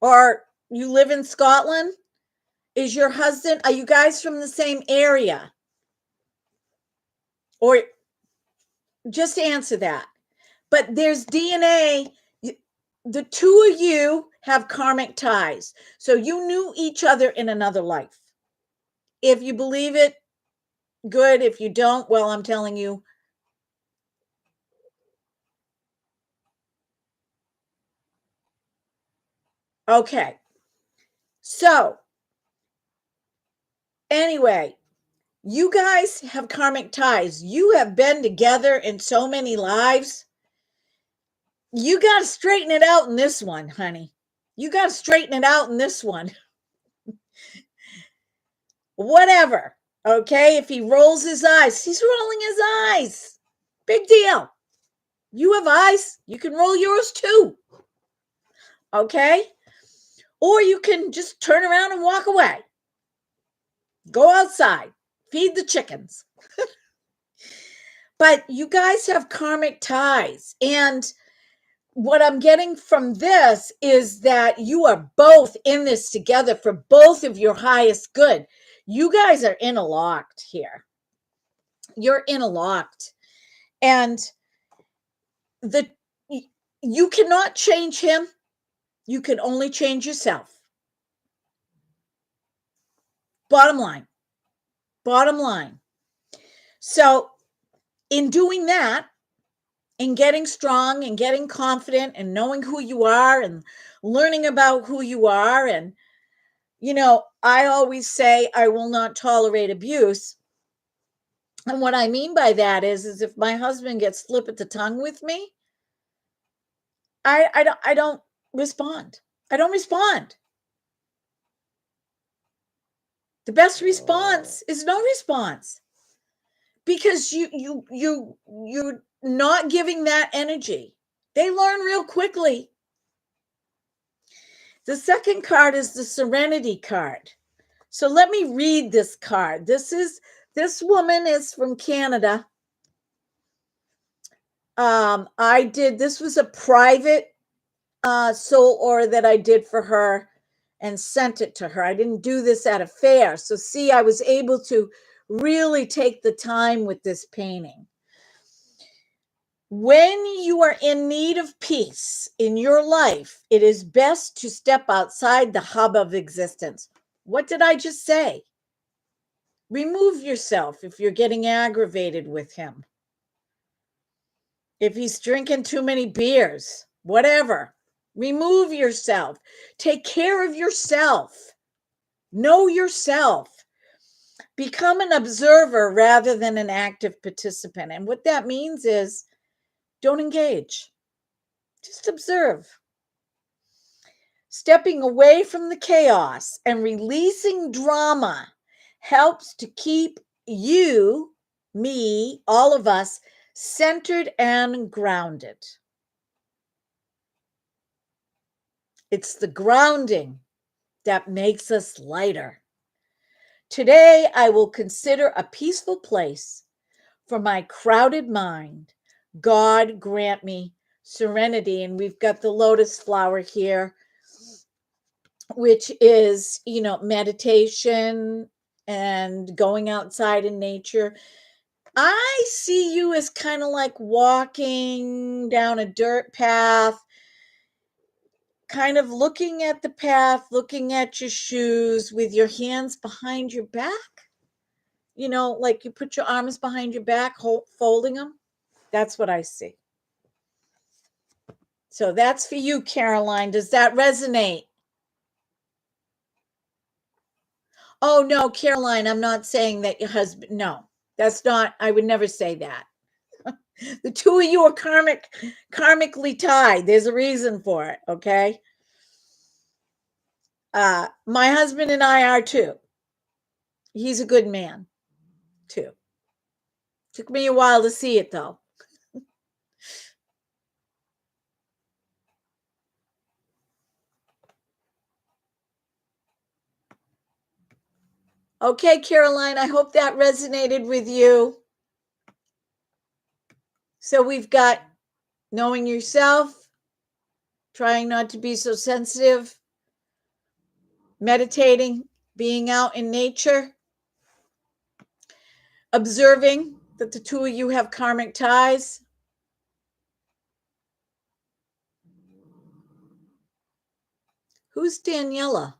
Or you live in Scotland? Is your husband, are you guys from the same area? Or just answer that. But there's DNA. The two of you have karmic ties. So you knew each other in another life. If you believe it, good. If you don't, well, I'm telling you. Okay. So, anyway, you guys have karmic ties. You have been together in so many lives. You got to straighten it out in this one, honey. You got to straighten it out in this one. Whatever. Okay. If he rolls his eyes, he's rolling his eyes. Big deal. You have eyes. You can roll yours too. Okay. Or you can just turn around and walk away. Go outside. Feed the chickens. But you guys have karmic ties. And what I'm getting from this is that you are both in this together for both of your highest good. You guys are interlocked here. You're interlocked. And the you cannot change him. You can only change yourself. Bottom line. Bottom line. So, in doing that, in getting strong and getting confident and knowing who you are and learning about who you are, and I always say I will not tolerate abuse. And what I mean by that is if my husband gets flip at the tongue with me, I don't respond. I don't respond. The best response is no response, because you're not giving that energy. They learn real quickly. The second card is the Serenity card. So let me read this card. This woman is from Canada. This was a private soul aura that I did for her and sent it to her. I didn't do this at a fair. So see, I was able to really take the time with this painting. When you are in need of peace in your life, it is best to step outside the hub of existence. What did I just say? Remove yourself if you're getting aggravated with him. If he's drinking too many beers, whatever, remove yourself. Take care of yourself. Know yourself. Become an observer rather than an active participant. And what that means is don't engage. Just observe. Stepping away from the chaos and releasing drama helps to keep you, me, all of us centered and grounded. It's the grounding that makes us lighter. Today, I will consider a peaceful place for my crowded mind. God grant me serenity. And we've got the lotus flower here, which is, meditation and going outside in nature. I see you as kind of like walking down a dirt path, kind of looking at the path, looking at your shoes with your hands behind your back. Like you put your arms behind your back, folding them. That's what I see. So that's for you, Caroline. Does that resonate? Oh, no, Caroline, I'm not saying that your husband, no, that's not, I would never say that. The two of you are karmically tied. There's a reason for it, okay? My husband and I are too. He's a good man, too. Took me a while to see it, though. Okay, Caroline, I hope that resonated with you. So we've got knowing yourself, trying not to be so sensitive, meditating, being out in nature, observing that the two of you have karmic ties. Who's Daniela?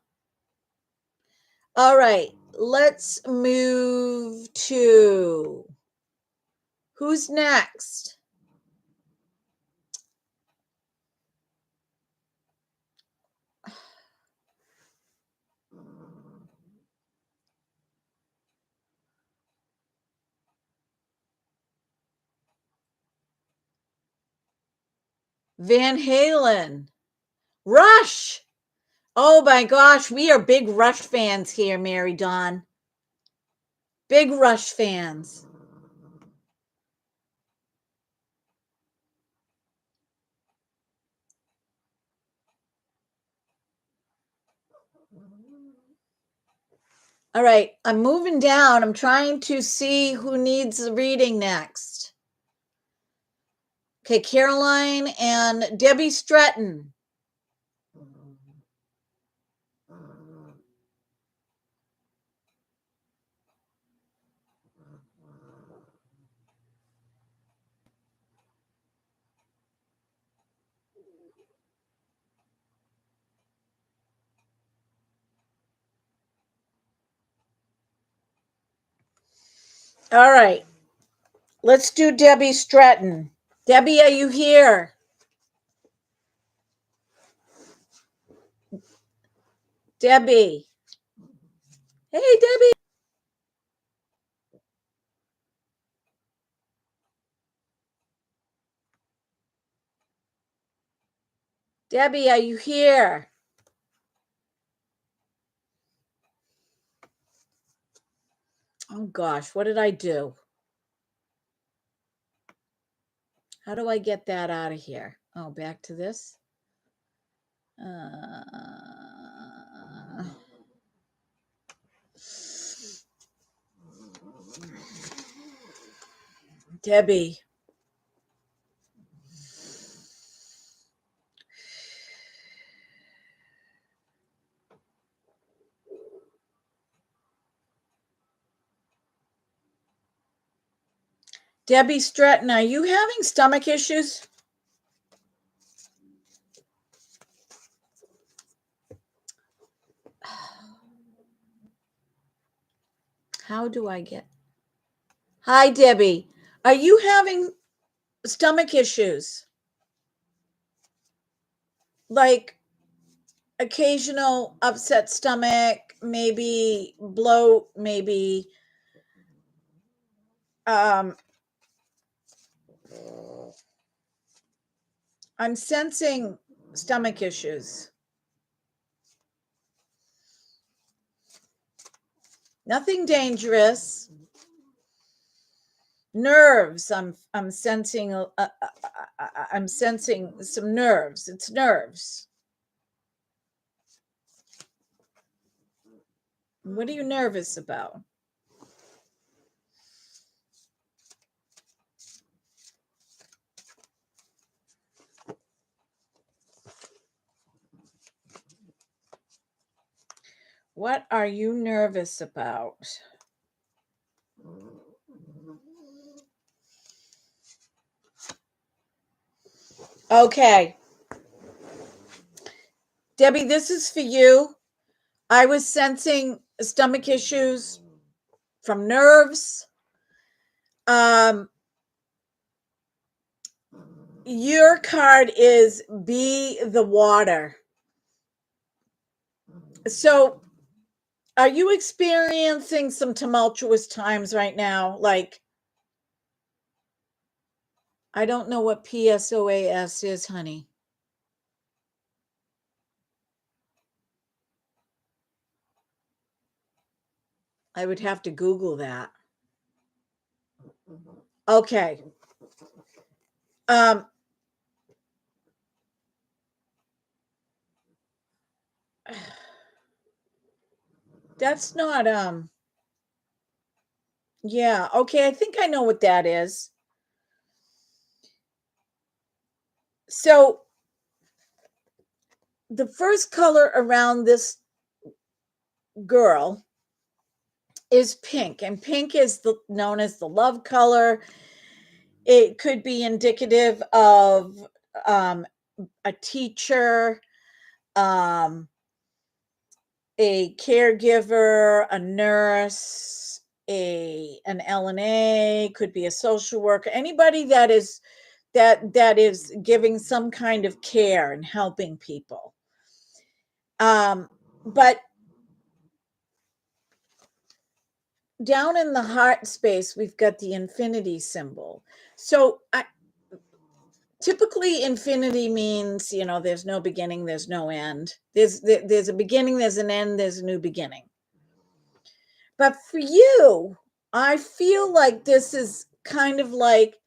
All right, let's move to who's next? Van Halen. Rush. Oh my gosh, we are big Rush fans here, Mary Dawn. Big Rush fans. All right, I'm moving down. I'm trying to see who needs the reading next. Okay, Caroline and Debbie Stratton. All right. Let's do Debbie Stratton. Debbie, are you here? Debbie. Hey, Debbie. Debbie, are you here? Oh, gosh, what did I do? How do I get that out of here? Oh, back to this. Debbie. Debbie Stratton, are you having stomach issues? How do I get? Hi, Debbie. Are you having stomach issues? Like occasional upset stomach, maybe bloat, maybe I'm sensing stomach issues. Nothing dangerous. Nerves. I'm sensing I'm sensing some nerves. It's nerves. What are you nervous about? What are you nervous about? Okay. Debbie, this is for you. I was sensing stomach issues from nerves. Your card is Be the Water. So, are you experiencing some tumultuous times right now? Like, I don't know what PSOAS is, honey. I would have to Google that. Okay. That's not yeah, okay, I think I know what that is. So the first color around this girl is pink, and pink is known as the love color. It could be indicative of a teacher, um, a caregiver, a nurse, an LNA, could be a social worker, anybody that is giving some kind of care and helping people. But down in the heart space, we've got the infinity symbol. So typically infinity means, there's no beginning, there's no end. There's a beginning, there's an end, there's a new beginning. But for you, I feel like this is kind of like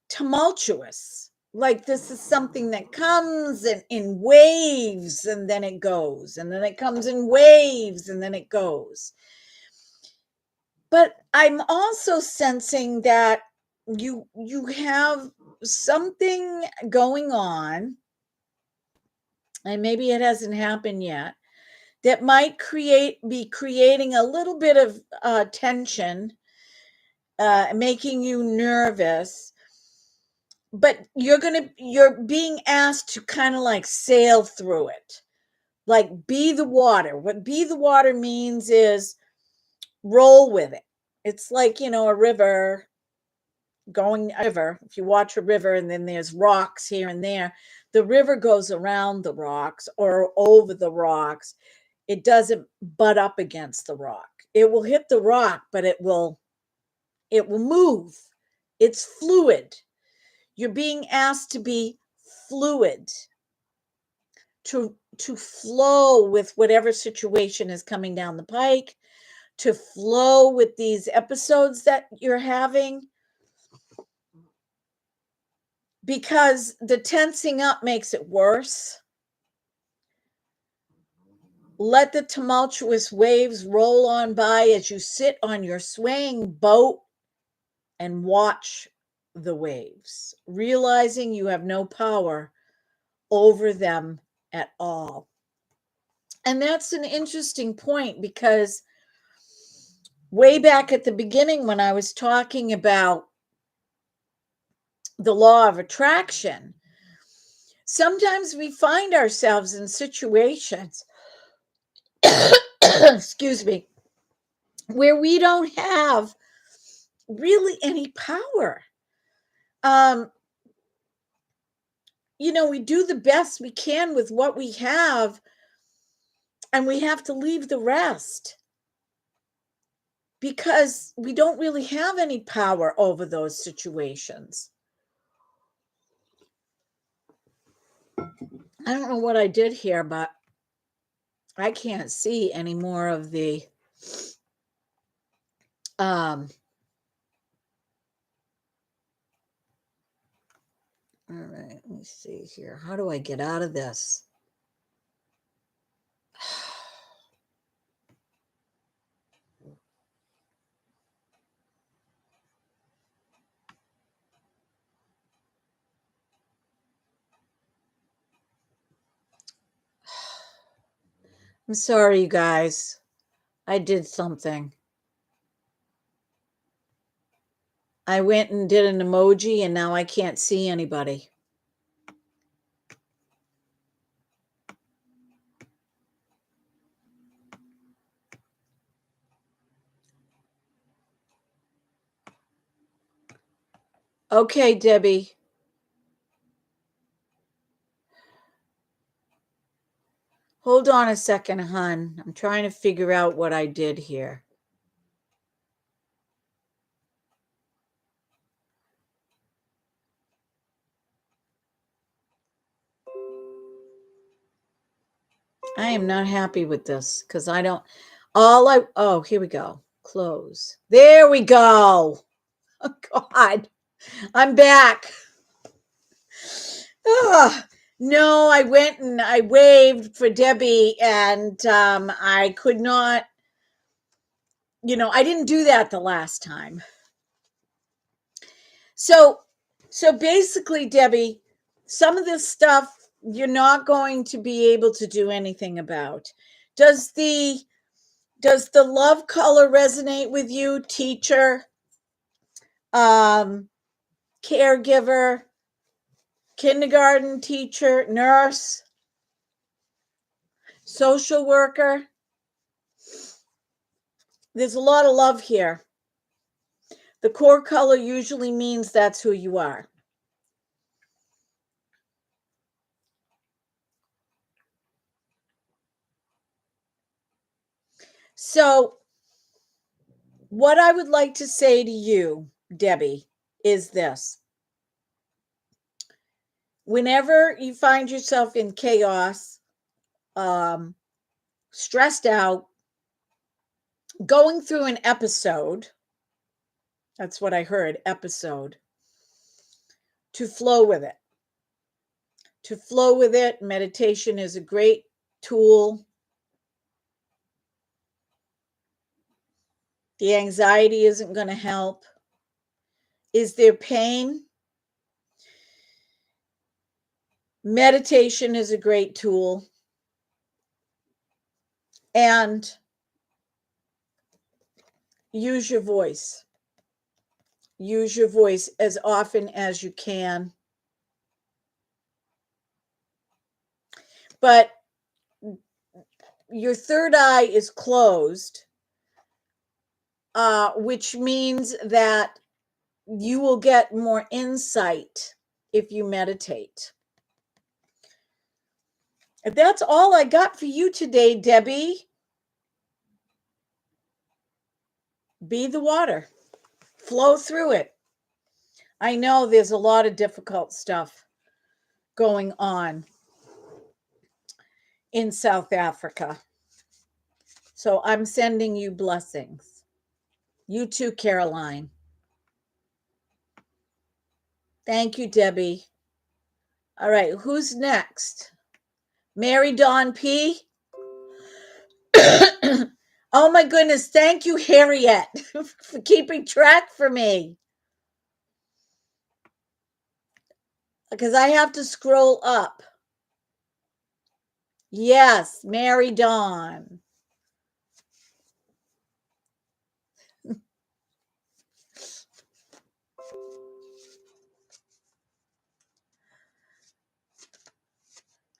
tumultuous. Like this is something that comes in waves and then it goes, and then it comes in waves and then it goes. But I'm also sensing that you have something going on, and maybe it hasn't happened yet, that might be creating a little bit of tension, making you nervous. But you're being asked to kind of like sail through it, like be the water. What be the water means is roll with it. It's like, a river going a river. If you watch a river and then there's rocks here and there, the river goes around the rocks or over the rocks. It doesn't butt up against the rock. It will hit the rock, but it will move. It's fluid. You're being asked to be fluid, to flow with whatever situation is coming down the pike, to flow with these episodes that you're having, because the tensing up makes it worse. Let the tumultuous waves roll on by as you sit on your swaying boat and watch the waves, realizing you have no power over them at all. And that's an interesting point, because way back at the beginning, when I was talking about the law of attraction, sometimes we find ourselves in situations, excuse me, where we don't have really any power. We do the best we can with what we have, and we have to leave the rest because we don't really have any power over those situations. I don't know what I did here, but I can't see any more of the all right, let me see here. How do I get out of this? I'm sorry, you guys. I did something. I went and did an emoji, and now I can't see anybody. Okay, Debbie. Hold on a second, hon. I'm trying to figure out what I did here. I am not happy with this because I don't. Oh, here we go. Close. There we go. Oh, God. I'm back. No, I went and I waved for Debbie, and I could not, I didn't do that the last time. So basically, Debbie, some of this stuff you're not going to be able to do anything about. Does the love color resonate with you, teacher, caregiver, kindergarten teacher, nurse, social worker? There's a lot of love here. The core color usually means that's who you are. So, what I would like to say to you, Debbie, is this. Whenever you find yourself in chaos, stressed out, going through an episode, that's what I heard, episode, to flow with it. To flow with it, meditation is a great tool. The anxiety isn't going to help. Is there pain? Meditation is a great tool. And use your voice. Use your voice as often as you can. But your third eye is closed, which means that you will get more insight if you meditate. And that's all I got for you today, Debbie. Be the water. Flow through it. I know there's a lot of difficult stuff going on in South Africa. So I'm sending you blessings. You too, Caroline. Thank you, Debbie. All right, who's next? Mary Dawn P. Oh my goodness, thank you, Harriet, for keeping track for me. Because I have to scroll up. Yes, Mary Dawn.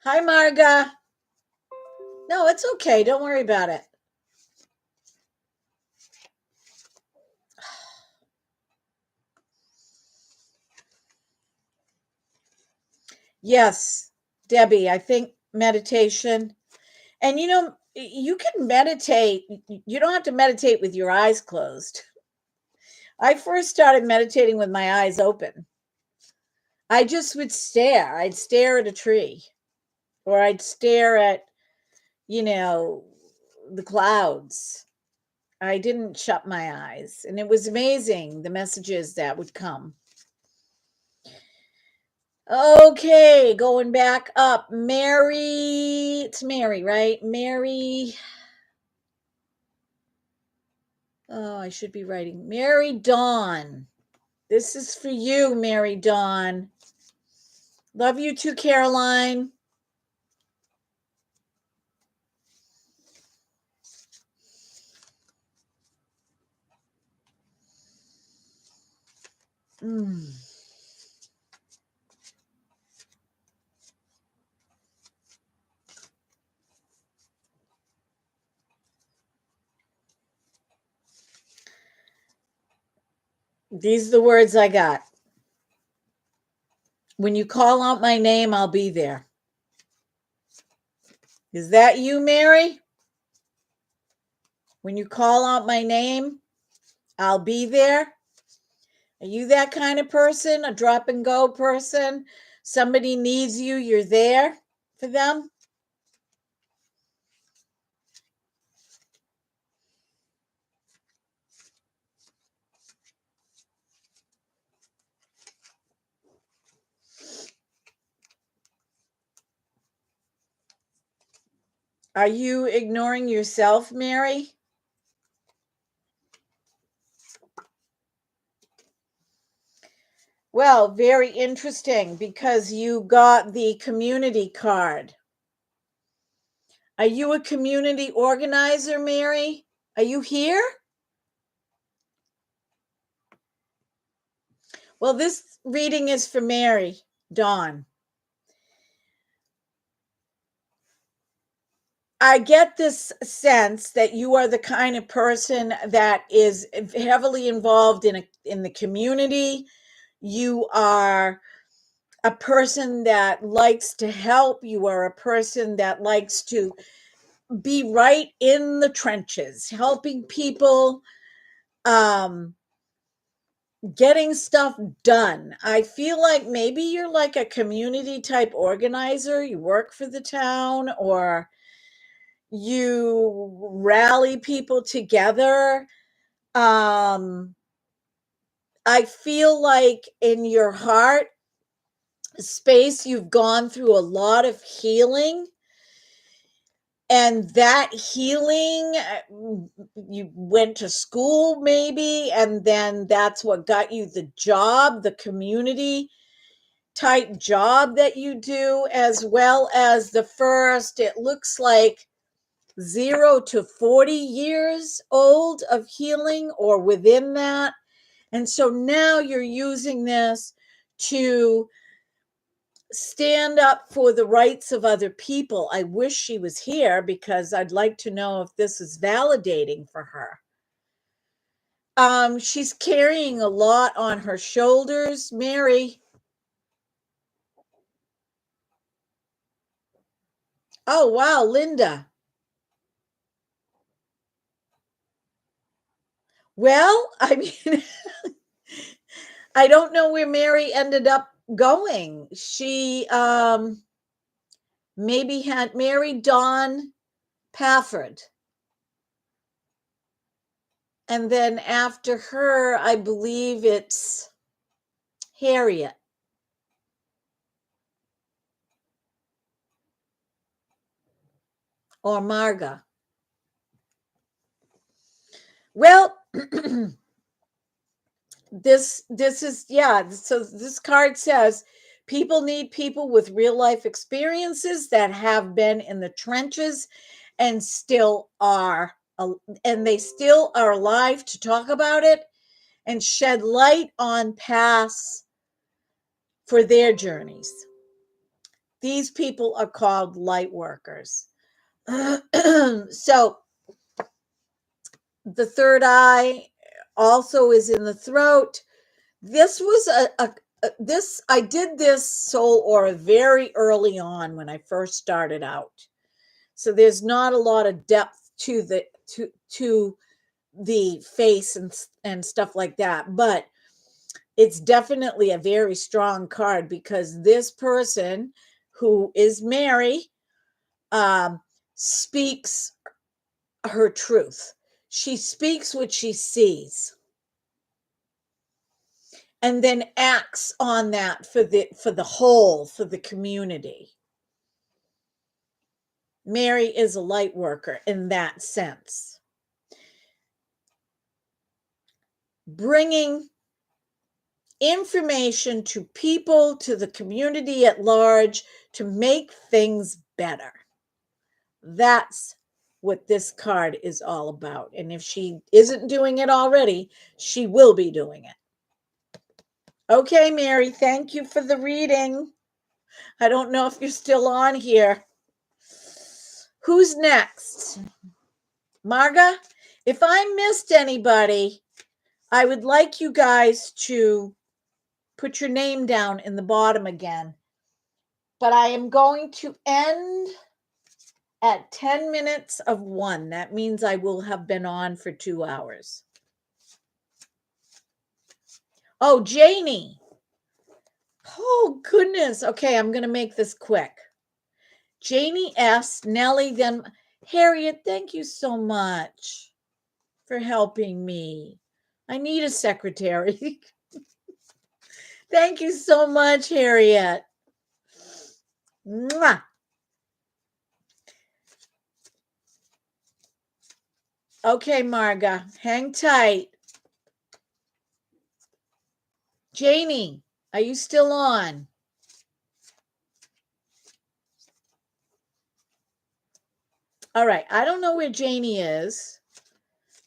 Hi, Marga. No, it's okay. Don't worry about it. Yes, Debbie, I think meditation. And you can meditate. You don't have to meditate with your eyes closed. I first started meditating with my eyes open. I just would stare. I'd stare at a tree, or I'd stare at, the clouds. I didn't shut my eyes. And it was amazing the messages that would come. Okay, going back up. Mary, it's Mary, right? Mary. Oh, I should be writing. Mary Dawn. This is for you, Mary Dawn. Love you too, Caroline. These are the words I got. When you call out my name, I'll be there. Is that you, Mary? When you call out my name, I'll be there. Are you that kind of person? A drop and go person? Somebody needs you, you're there for them? Are you ignoring yourself, Mary? Well, very interesting, because you got the community card. Are you a community organizer, Mary? Are you here? Well, this reading is for Mary Dawn. I get this sense that you are the kind of person that is heavily involved in the community. You are a person that likes to help. You are a person that likes to be right in the trenches, helping people, getting stuff done. I feel like maybe you're like a community type organizer. You work for the town, or you rally people together. I feel like in your heart space, you've gone through a lot of healing. And that healing, you went to school maybe, and then that's what got you the job, the community. type job that you do, as well as the first, it looks like 0 to 40 years old of healing or within that. And so now you're using this to stand up for the rights of other people. I wish she was here because I'd like to know if this is validating for her. She's carrying a lot on her shoulders, Mary. Oh, wow, Linda. Well, I mean, I don't know where Mary ended up going. She maybe had married Don Pafford. And then after her, I believe it's Harriet. Or Marga. Well, this is, yeah, so this card says people need people with real life experiences that have been in the trenches and still are, and they still are alive to talk about it and shed light on paths for their journeys. These people are called light workers. So the third eye also is in the throat. This was I did this soul aura very early on when I first started out. So there's not a lot of depth to the face and stuff like that, but it's definitely a very strong card because this person who is Mary speaks her truth. She speaks what she sees and then acts on that for the whole, for the community. Mary is a light worker in that sense, bringing information to people, to the community at large, to make things better. That's what this card is all about. And if she isn't doing it already, she will be doing it. Okay, Mary, thank you for the reading. I don't know if you're still on here. Who's next? Marga? If I missed anybody, I would like you guys to put your name down in the bottom again. But I am going to end at 10 minutes of 1. That means I will have been on for 2 hours. Oh, Janie. Oh, goodness. Okay, I'm going to make this quick. Janie S. Nellie, then Harriet, thank you so much for helping me. I need a secretary. Thank you so much, Harriet. Mwah. Okay, Marga, hang tight. Janie, are you still on? All right, I don't know where Janie is.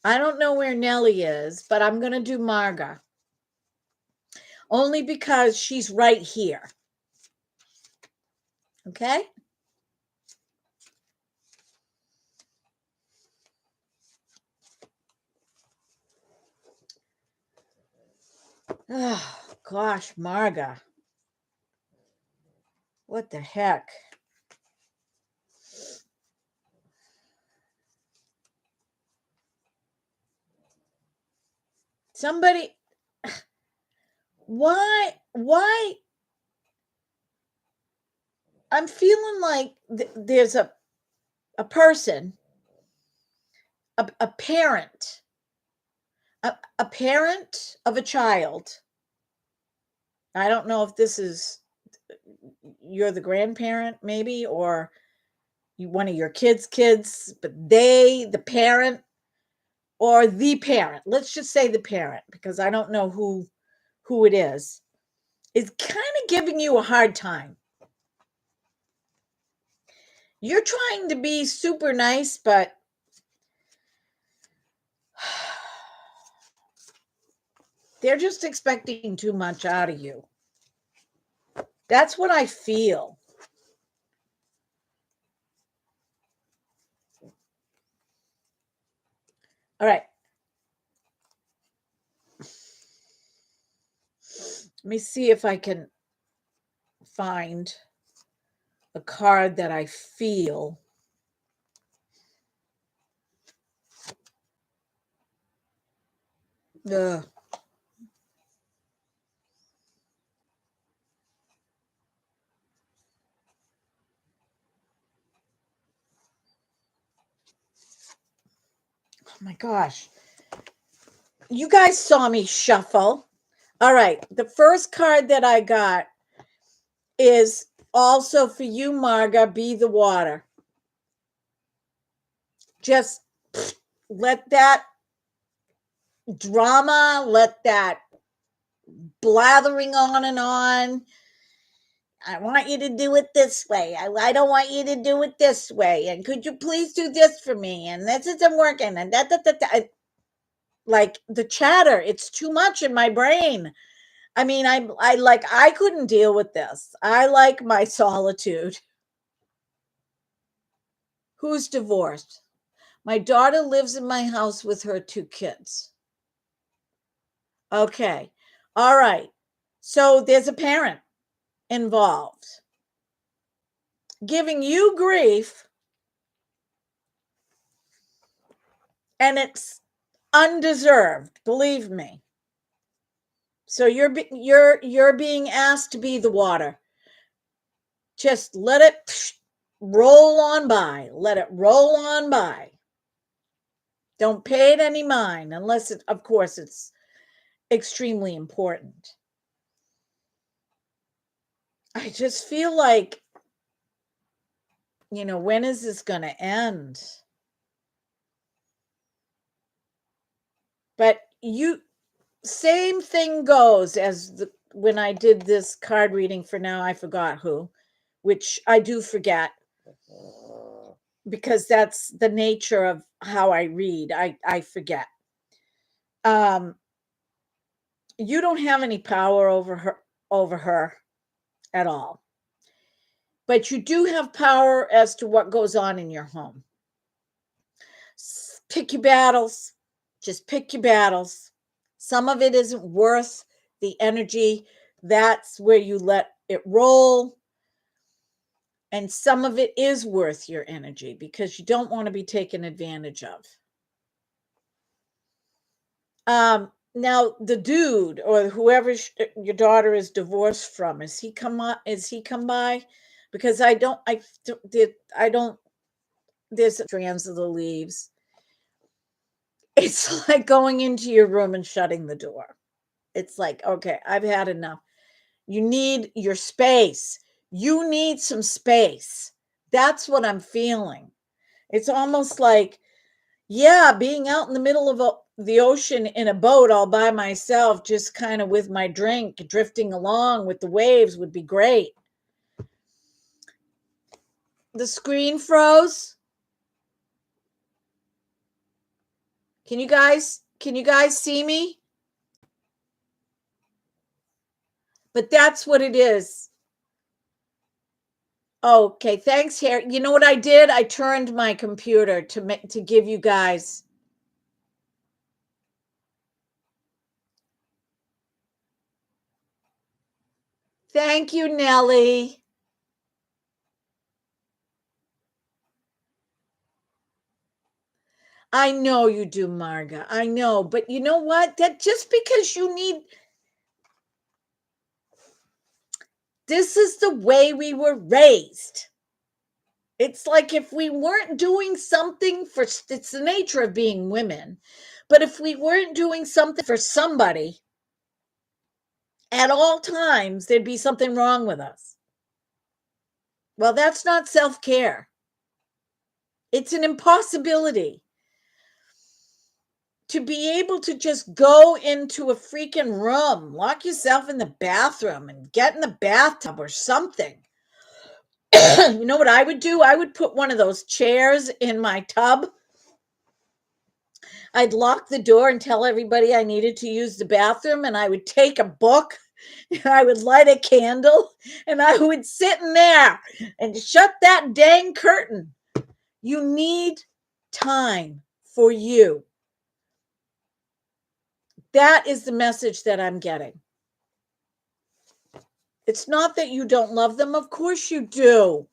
I don't know where Nellie is, but I'm going to do Marga. Only because she's right here. Okay? Oh, gosh, Marga. What the heck? Somebody, why? I'm feeling like there's a person, a parent, a parent of a child. I don't know if this is, you're the grandparent maybe, or one of your kids, but the parent, or the parent. Let's just say the parent, because I don't know who it is is kind of giving you a hard time. You're trying to be super nice, but they're just expecting too much out of you. That's what I feel. All right. Let me see if I can find a card that I feel. Ugh. Oh my gosh. You guys saw me shuffle. All right. The first card that I got is also for you, Marga, be the water. Just let that drama, let that blathering on and on. I want you to do it this way. I don't want you to do it this way. And could you please do this for me? And this isn't working. And that. Like the chatter, it's too much in my brain. I mean, I couldn't deal with this. I like my solitude. Who's divorced? My daughter lives in my house with her 2 kids. Okay. All right. So there's a parent involved giving you grief, and it's undeserved, believe me. So you're being asked to be the water. Just let it roll on by. Let it roll on by. Don't pay it any mind unless it, of course, it's extremely important. I just feel like, when is this going to end? But same thing goes as when I did this card reading for Now I Forgot Who, which I do forget because that's the nature of how I read. I forget. You don't have any power over her at all. But you do have power as to what goes on in your home. Pick your battles. Just pick your battles. Some of it isn't worth the energy. That's where you let it roll. And some of it is worth your energy because you don't want to be taken advantage of. Now the dude or whoever your daughter is divorced from, is he come by? Because I don't there's strands of the leaves. It's like going into your room and shutting the door. It's like, okay, I've had enough. You need your space. You need some space. That's what I'm feeling. It's almost like, yeah, being out in the middle of the ocean in a boat all by myself, just kind of with my drink, drifting along with the waves would be great. The screen froze. Can you guys see me? But that's what it is. Okay, thanks, Harry. You know what I did? I turned my computer to give you guys. Thank you, Nellie. I know you do, Marga. I know, but you know what? That just because you need. This is the way we were raised. It's like if we weren't doing something it's the nature of being women, but if we weren't doing something for somebody at all times, there'd be something wrong with us. Well, that's not self-care. It's an impossibility. to be able to just go into a freaking room, lock yourself in the bathroom and get in the bathtub or something. You know what I would do? I would put one of those chairs in my tub. I'd lock the door and tell everybody I needed to use the bathroom, and I would take a book and I would light a candle and I would sit in there and shut that dang curtain. You need time for you. That is the message that I'm getting. It's not that you don't love them. Of course you do.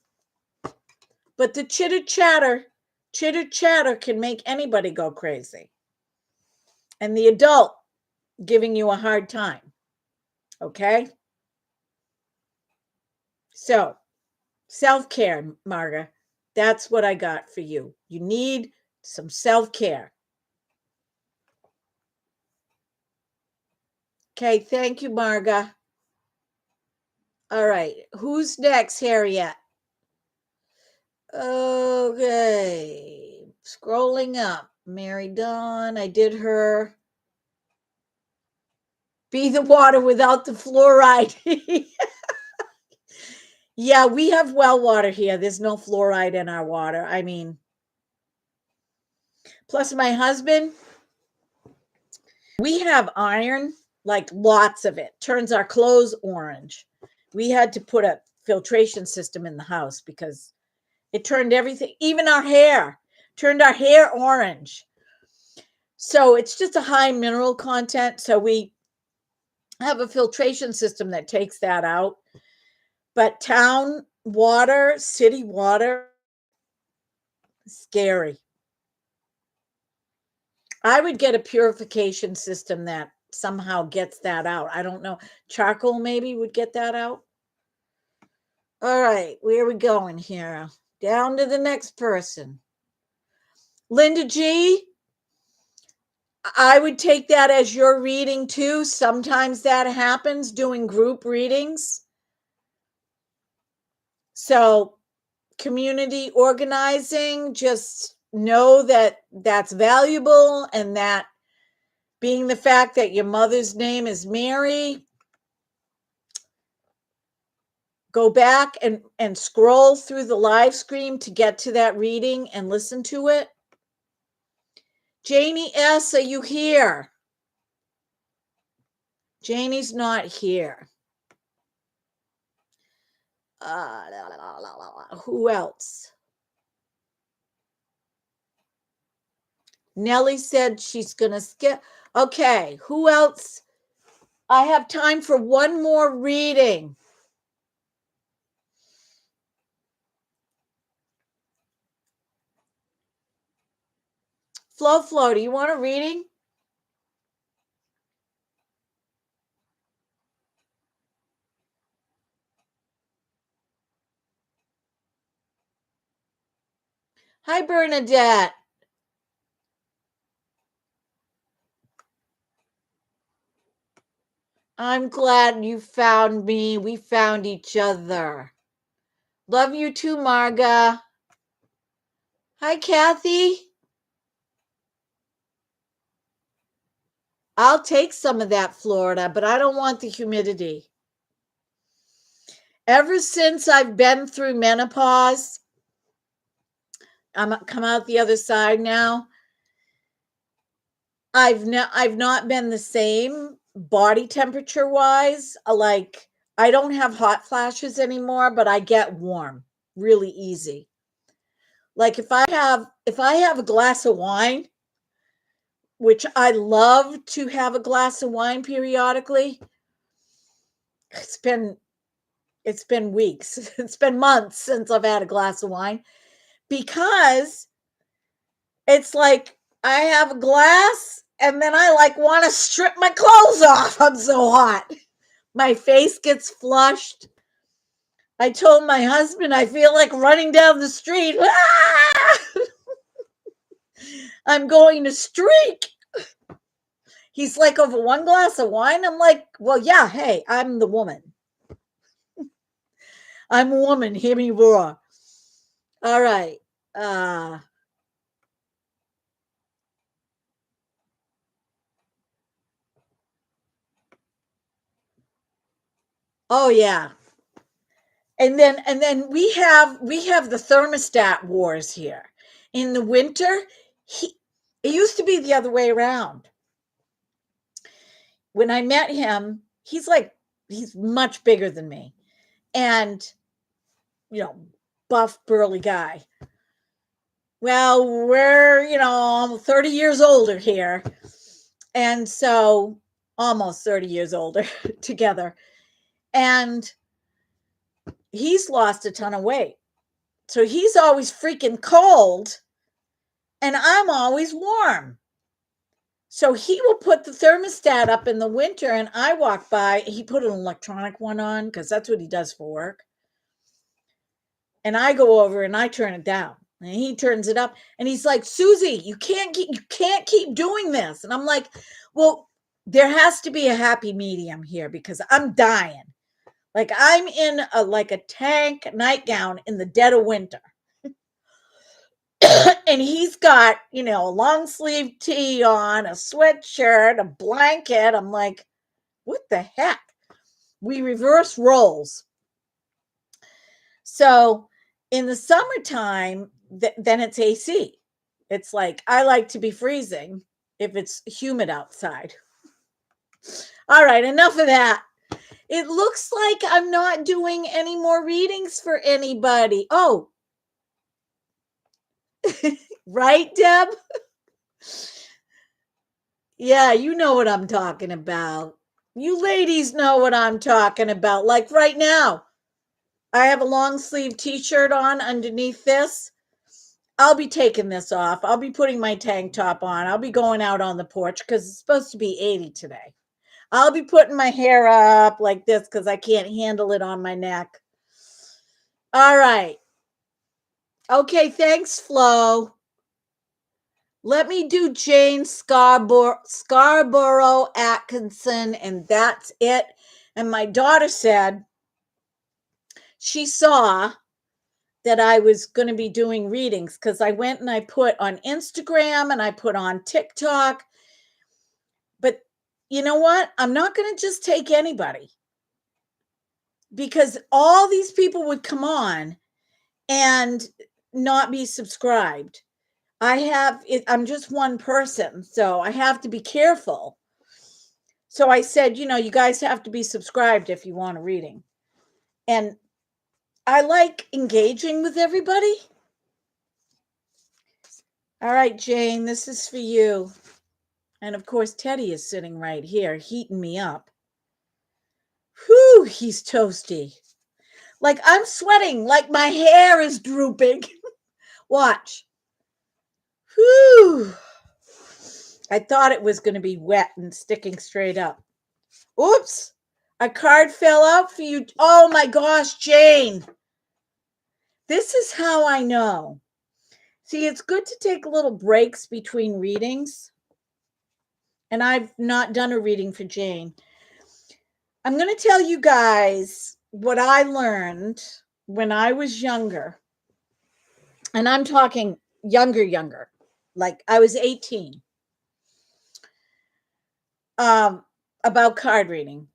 But the chitter chatter can make anybody go crazy. And the adult giving you a hard time. Okay? So, self-care, Marga. That's what I got for you. You need some self-care. Okay, thank you, Marga. All right, who's next, Harriet? Okay, scrolling up. Mary Dawn, I did her. Be the water without the fluoride. Yeah, we have well water here. There's no fluoride in our water. I mean, plus my husband, we have iron, like lots of it. Turns our clothes orange. We had to put a filtration system in the house because it turned everything, even our hair, turned our hair orange. So it's just a high mineral content. So we have a filtration system that takes that out. But town water, city water, scary. I would get a purification system that somehow gets that out. I don't know. Charcoal maybe would get that out. All right, where are we going here? Down to the next person. Linda G, I would take that as your reading too. Sometimes that happens doing group readings. So, community organizing, just know that that's valuable, and that being the fact that your mother's name is Mary, go back and scroll through the live stream to get to that reading and listen to it. Janie S., are you here? Janie's not here. Who else? Nellie said she's going to skip. Okay, who else? I have time for one more reading. Flo, do you want a reading? Hi, Bernadette. I'm glad you found me. We found each other. Love you too, Marga. Hi, Kathy. I'll take some of that Florida, but I don't want the humidity. Ever since I've been through menopause, I'm come out the other side now. I've not been the same body temperature wise. Like, I don't have hot flashes anymore, but I get warm really easy. Like if I have a glass of wine, which I love to have a glass of wine periodically, it's been weeks, it's been months since I've had a glass of wine, because it's like I have a glass and then I like want to strip my clothes off. I'm so hot. My face gets flushed. I told my husband I feel like running down the street. Ah! I'm going to streak. He's like, over one glass of wine? I'm like, well, yeah, hey, I'm the woman. I'm a woman. Hear me roar. All right. Oh yeah. And then we have the thermostat wars here. In the winter, he it used to be the other way around. When I met him, he's much bigger than me. And, you know, buff, burly guy. Well, we're, 30 years older here. And so almost 30 years older together. And he's lost a ton of weight. So he's always freaking cold and I'm always warm. So he will put the thermostat up in the winter and I walk by. He put an electronic one on because that's what he does for work. And I go over and I turn it down. And he turns it up and he's like, "Susie, you can't keep doing this." And I'm like, "Well, there has to be a happy medium here because I'm dying. Like I'm in a tank nightgown in the dead of winter." And he's got, a long sleeve tee on, a sweatshirt, a blanket. I'm like, what the heck? We reverse roles. So in the summertime, then it's AC. It's like, I like to be freezing if it's humid outside. All right, enough of that. It looks like I'm not doing any more readings for anybody. Oh, right, Deb? Yeah, you know what I'm talking about. You ladies know what I'm talking about. Like right now, I have a long sleeve t-shirt on underneath this. I'll be taking this off. I'll be putting my tank top on. I'll be going out on the porch because it's supposed to be 80 today. I'll be putting my hair up like this because I can't handle it on my neck. All right. Okay, thanks, Flo. Let me do Jane Scarborough Atkinson, and that's it. And my daughter said she saw that I was going to be doing readings because I went and I put on Instagram and I put on TikTok. But you know what? I'm not going to just take anybody because all these people would come on and not be subscribed. I'm just one person, so I have to be careful. So I said, you guys have to be subscribed if you want a reading. And I like engaging with everybody. All right, Jane, this is for you. And of course, Teddy is sitting right here, heating me up. Whew, he's toasty. Like I'm sweating, like my hair is drooping. Watch. Whew. I thought it was going to be wet and sticking straight up. Oops. A card fell out for you. Oh my gosh, Jane. This is how I know. See, it's good to take little breaks between readings. And I've not done a reading for Jane. I'm going to tell you guys what I learned when I was younger. And I'm talking younger. Like I was 18. About card reading.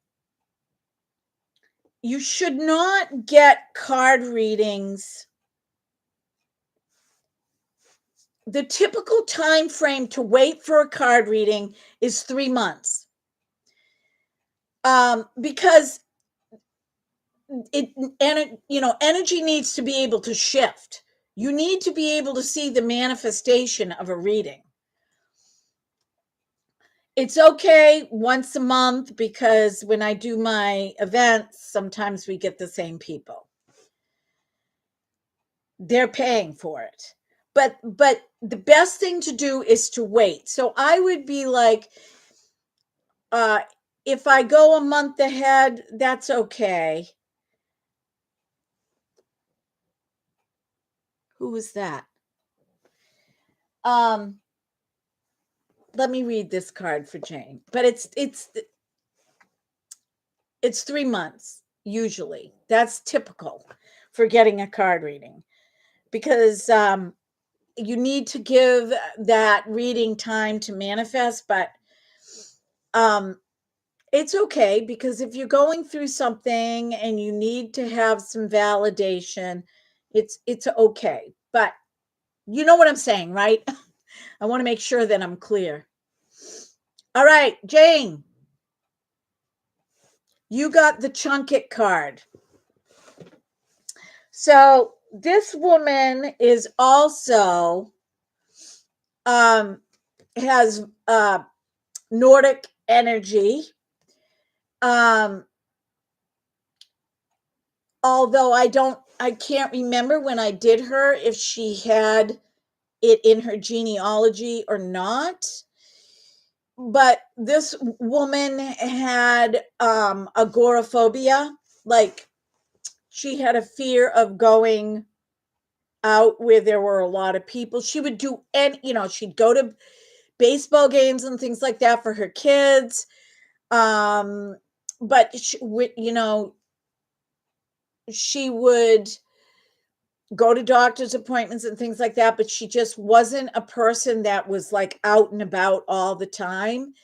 You should not get card readings. The typical time frame to wait for a card reading is 3 months. Because energy needs to be able to shift. You need to be able to see the manifestation of a reading. It's okay once a month because when I do my events, sometimes we get the same people. They're paying for it. But the best thing to do is to wait. So I would be like, if I go a month ahead, that's okay. Who was that? Let me read this card for Jane. But it's 3 months usually. That's typical for getting a card reading because you need to give that reading time to manifest, but It's okay, because if you're going through something and you need to have some validation, it's okay. But you know what I'm saying, right? I want to make sure that I'm clear. All right, Jane, you got the chunk it card. So this woman is also has Nordic energy. Although I can't remember when I did her if she had it in her genealogy or not. But this woman had agoraphobia, like she had a fear of going out where there were a lot of people. She would do, and she'd go to baseball games and things like that for her kids. But she would go to doctor's appointments and things like that, but she just wasn't a person that was like out and about all the time.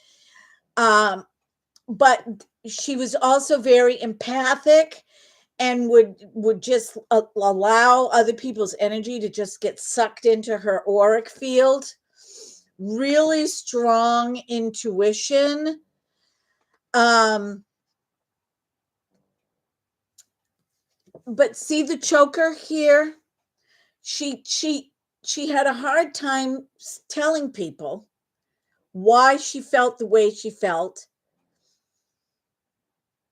But she was also very empathic and would just allow other people's energy to just get sucked into her auric field. Really strong intuition. But see the choker here? She had a hard time telling people why she felt the way she felt.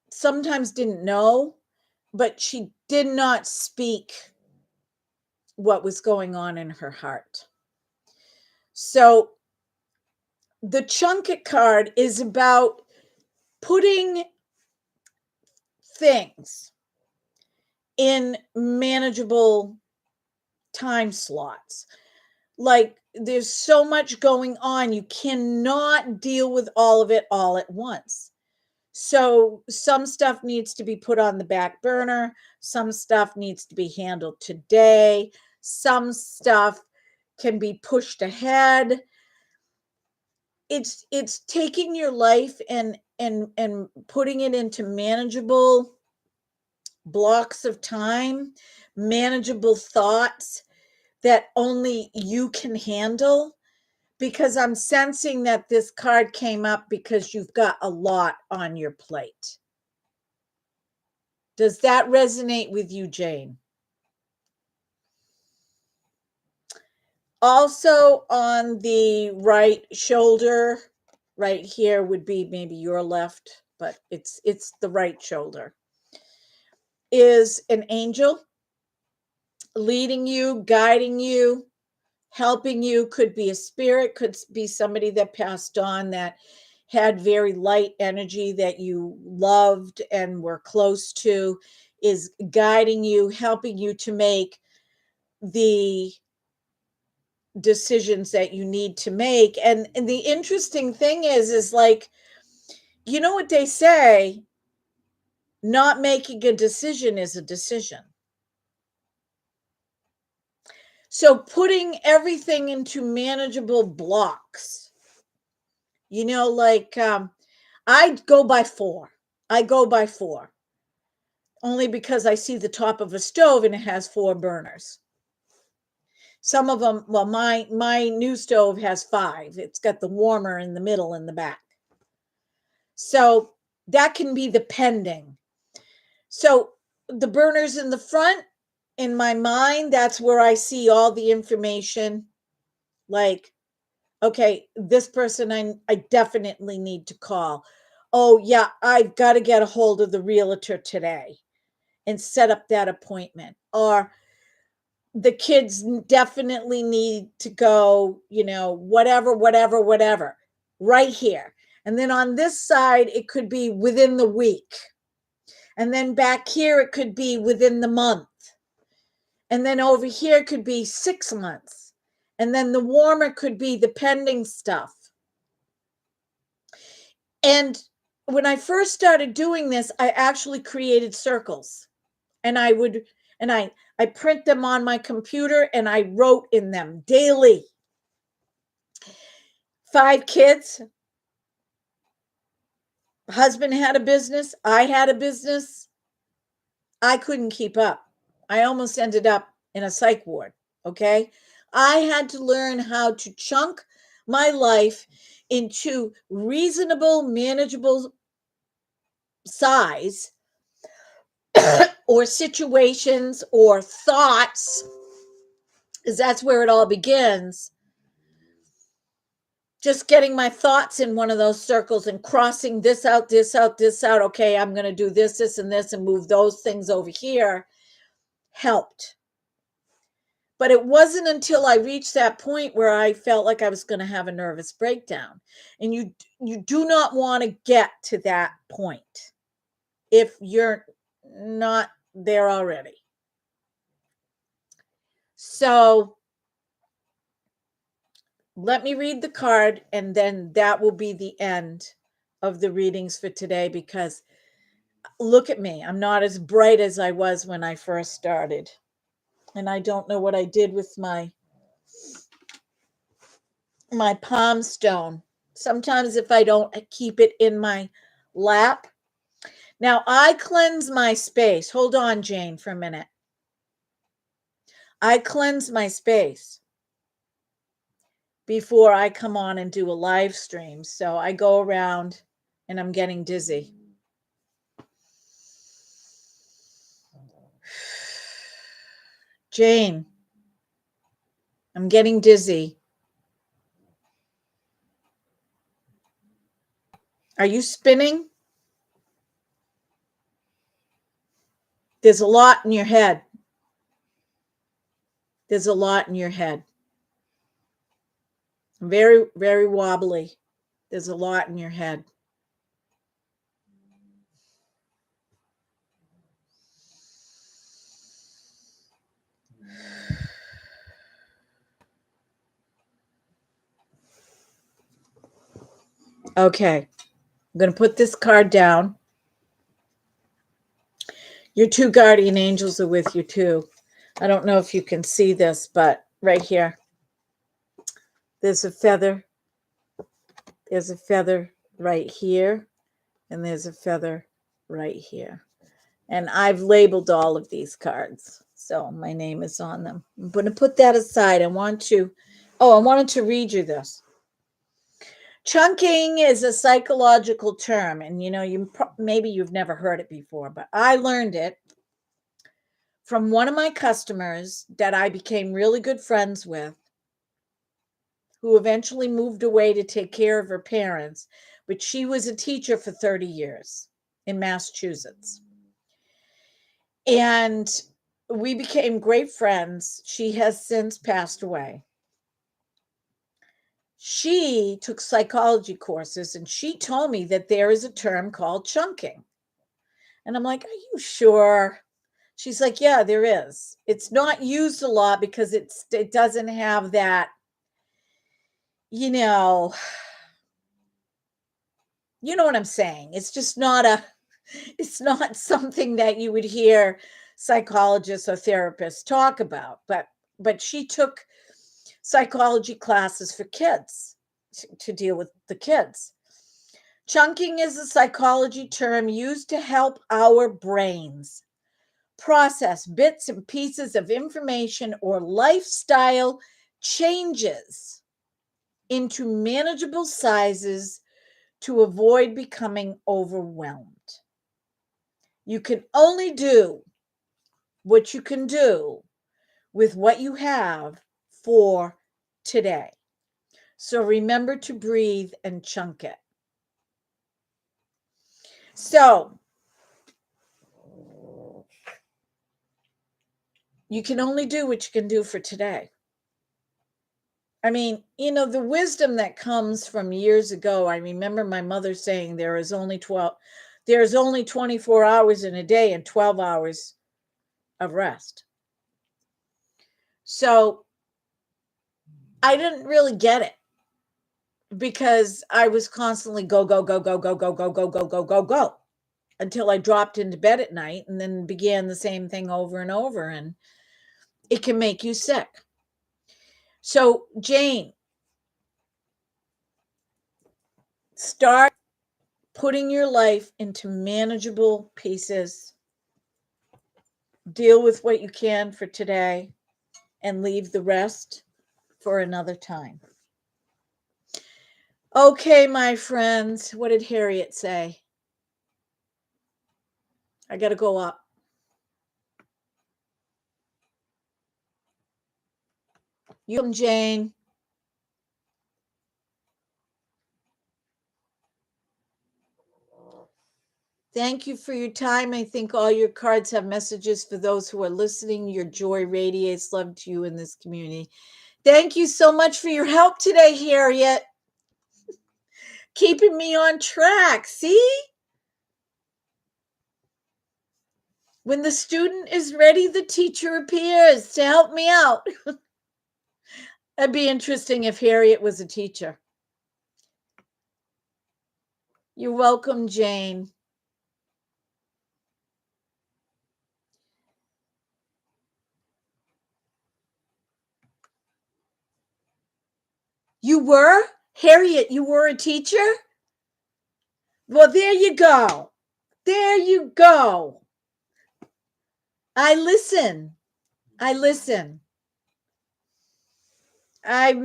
Sometimes didn't know, but she did not speak what was going on in her heart. So the chunk it card is about putting things in manageable time slots. Like there's so much going on, you cannot deal with all of it all at once. So some stuff needs to be put on the back burner, some stuff needs to be handled today, some stuff can be pushed ahead. It's taking your life and putting it into manageable blocks of time, manageable thoughts that only you can handle, because I'm sensing that this card came up because you've got a lot on your plate. Does that resonate with you, Jane? Also on the right shoulder, right here would be maybe your left, but it's the right shoulder, is an angel leading you, guiding you, helping you. Could be a spirit, could be somebody that passed on that had very light energy that you loved and were close to, is guiding you, helping you to make the decisions that you need to make. And the interesting thing is like, you know what they say, not making a decision is a decision. So putting everything into manageable blocks, like I go by 4. I go by 4 only because I see the top of a stove and it has 4 burners. Some of them, well, my new stove has 5. It's got the warmer in the middle and the back. So that can be the pending. So the burners in the front, in my mind, that's where I see all the information. Like, okay, this person I definitely need to call. Oh, yeah, I've got to get a hold of the realtor today and set up that appointment. Or the kids definitely need to go, whatever, right here. And then on this side, it could be within the week. And then back here, it could be within the month. And then over here could be 6 months. And then the warmer could be the pending stuff. And when I first started doing this, I actually created circles. And I print them on my computer and I wrote in them daily. 5 kids, Husband had a business. I had a business. I couldn't keep up. I almost ended up in a psych ward. Okay. I had to learn how to chunk my life into reasonable, manageable size or situations or thoughts, because that's where it all begins. Just getting my thoughts in one of those circles and crossing this out, this out, this out. Okay, I'm going to do this, this, and this, and move those things over here helped. But it wasn't until I reached that point where I felt like I was going to have a nervous breakdown. And you do not want to get to that point if you're not there already. So let me read the card, and then that will be the end of the readings for today, because look at me. I'm not as bright as I was when I first started. And I don't know what I did with my palm stone. Sometimes if I don't keep it in my lap. Now I cleanse my space. Hold on, Jane, for a minute. I cleanse my space before I come on and do a live stream. So I go around and I'm getting dizzy. Jane, I'm getting dizzy. Are you spinning? There's a lot in your head. There's a lot in your head. Very, very wobbly. There's a lot in your head. Okay. I'm going to put this card down. Your two guardian angels are with you too. I don't know if you can see this, but right here, there's a feather. There's a feather right here, and there's a feather right here. And I've labeled all of these cards, so my name is on them. I'm going to put that aside. I wanted to read you this. Chunking is a psychological term, and maybe you've never heard it before, but I learned it from one of my customers that I became really good friends with, who eventually moved away to take care of her parents, but she was a teacher for 30 years in Massachusetts. And we became great friends. She has since passed away. She took psychology courses, and she told me that there is a term called chunking. And I'm like, are you sure? She's like, yeah, there is. It's not used a lot because it doesn't have that, you know what I'm saying. It's just it's not something that you would hear psychologists or therapists talk about. But she took psychology classes for kids to deal with the kids. Chunking is a psychology term used to help our brains process bits and pieces of information or lifestyle changes into manageable sizes to avoid becoming overwhelmed. You can only do what you can do with what you have for today. So remember to breathe and chunk it. So you can only do what you can do for today. I mean, the wisdom that comes from years ago, I remember my mother saying there's only 24 hours in a day and 12 hours of rest. So I didn't really get it because I was constantly go, go, go, go, go, go, go, go, go, go, go, go, until I dropped into bed at night and then began the same thing over and over. And it can make you sick. So, Jane, start putting your life into manageable pieces. Deal with what you can for today and leave the rest for another time. Okay, my friends, what did Harriet say? I got to go up. You, Jane. Thank you for your time. I think all your cards have messages for those who are listening. Your joy radiates love to you in this community. Thank you so much for your help today, Harriet. Keeping me on track. See? When the student is ready, the teacher appears to help me out. That'd be interesting if Harriet was a teacher. You're welcome, Jane. You were? Harriet, you were a teacher? Well, there you go. There you go. I listen. I've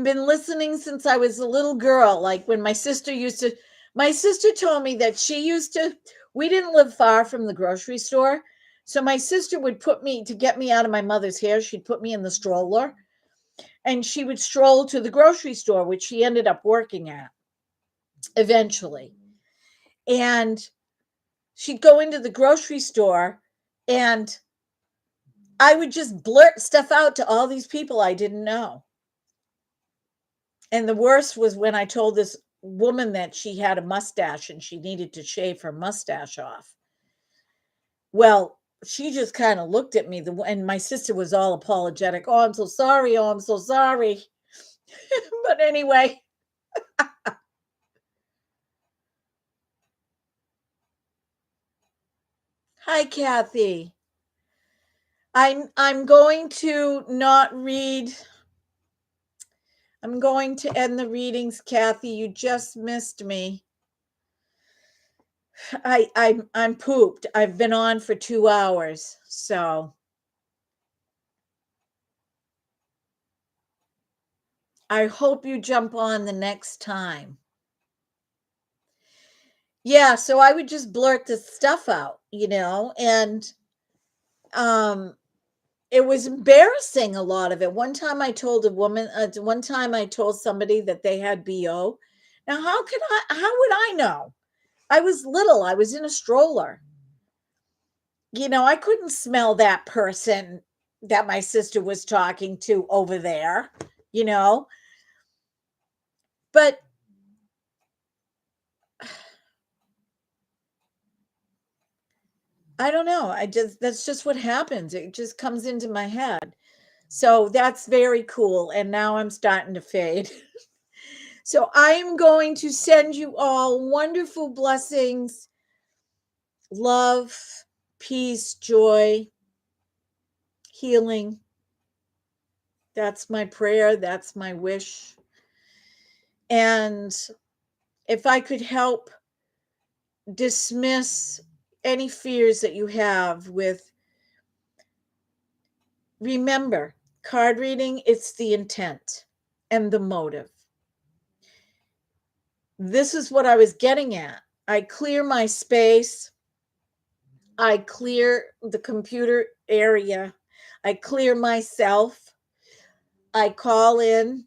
been listening since I was a little girl. Like when my sister told me that we didn't live far from the grocery store. So my sister would to get me out of my mother's hair, she'd put me in the stroller and she would stroll to the grocery store, which she ended up working at eventually. And she'd go into the grocery store and I would just blurt stuff out to all these people I didn't know. And the worst was when I told this woman that she had a mustache and she needed to shave her mustache off. Well, she just kind of looked at me, and my sister was all apologetic. Oh, I'm so sorry. Oh, I'm so sorry. But anyway. Hi, Kathy. I'm going to not read. I'm going to end the readings, Kathy. You just missed me. I'm pooped. I've been on for 2 hours, so I hope you jump on the next time. Yeah, so I would just blurt this stuff out, and it was embarrassing, a lot of it. One time I told somebody that they had BO. Now, how would I know? I was little. I was in a stroller. I couldn't smell that person that my sister was talking to over there, but I don't know. That's just what happens. It just comes into my head. So that's very cool. And now I'm starting to fade. So I'm going to send you all wonderful blessings, love, peace, joy, healing. That's my prayer. That's my wish. And if I could help dismiss any fears that you have remember, card reading, it's the intent and the motive. This is what I was getting at. I clear my space. I clear the computer area. I clear myself. I call in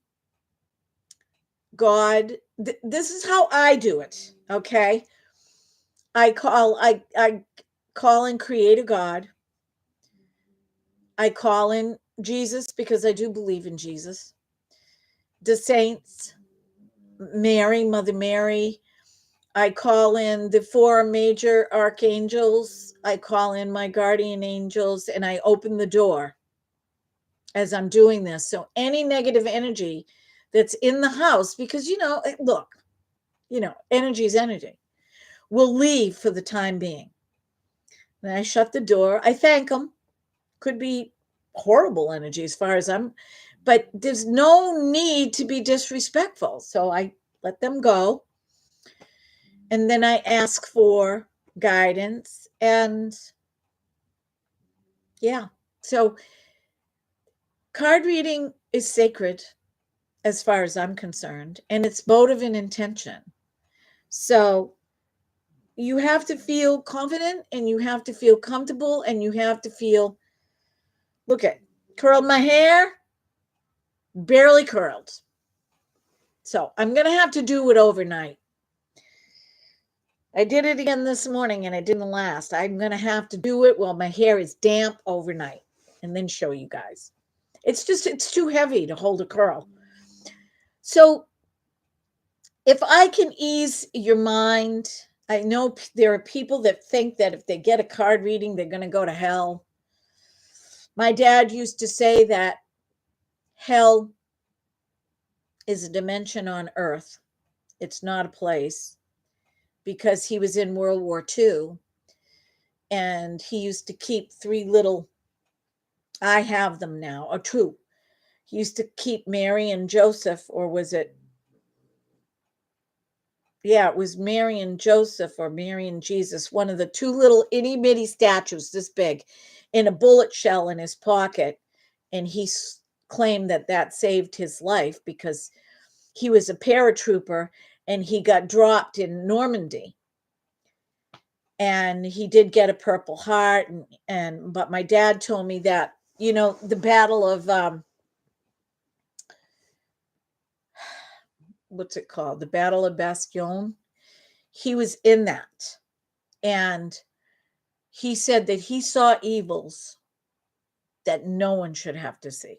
God. This is how I do it. Okay. I call in Creator God. I call in Jesus because I do believe in Jesus. The saints, Mary, Mother Mary. I call in the 4 major archangels. I call in my guardian angels and I open the door as I'm doing this. So any negative energy that's in the house, because, look, energy is energy, will leave for the time being. Then I shut the door. I thank them. Could be horrible energy as far as but there's no need to be disrespectful. So I let them go. And then I ask for guidance. And yeah, so card reading is sacred as far as I'm concerned, and it's motive and intention. So you have to feel confident and you have to feel comfortable and you have to feel, look at, curled my hair, barely curled. So I'm going to have to do it overnight. I did it again this morning and it didn't last. I'm going to have to do it while my hair is damp overnight and then show you guys. It's too heavy to hold a curl. So if I can ease your mind, I know there are people that think that if they get a card reading, they're going to go to hell. My dad used to say that hell is a dimension on earth. It's not a place, because he was in World War II and he used to keep three little, I have them now, or two. He used to keep Mary and Joseph, or was it? Yeah, it was Mary and Joseph or Mary and Jesus, one of the two little itty bitty statues this big in a bullet shell in his pocket. And he claimed that that saved his life because he was a paratrooper and he got dropped in Normandy. And he did get a Purple Heart. But my dad told me that, the battle of, what's it called? The Battle of Bastion. He was in that. And he said that he saw evils that no one should have to see.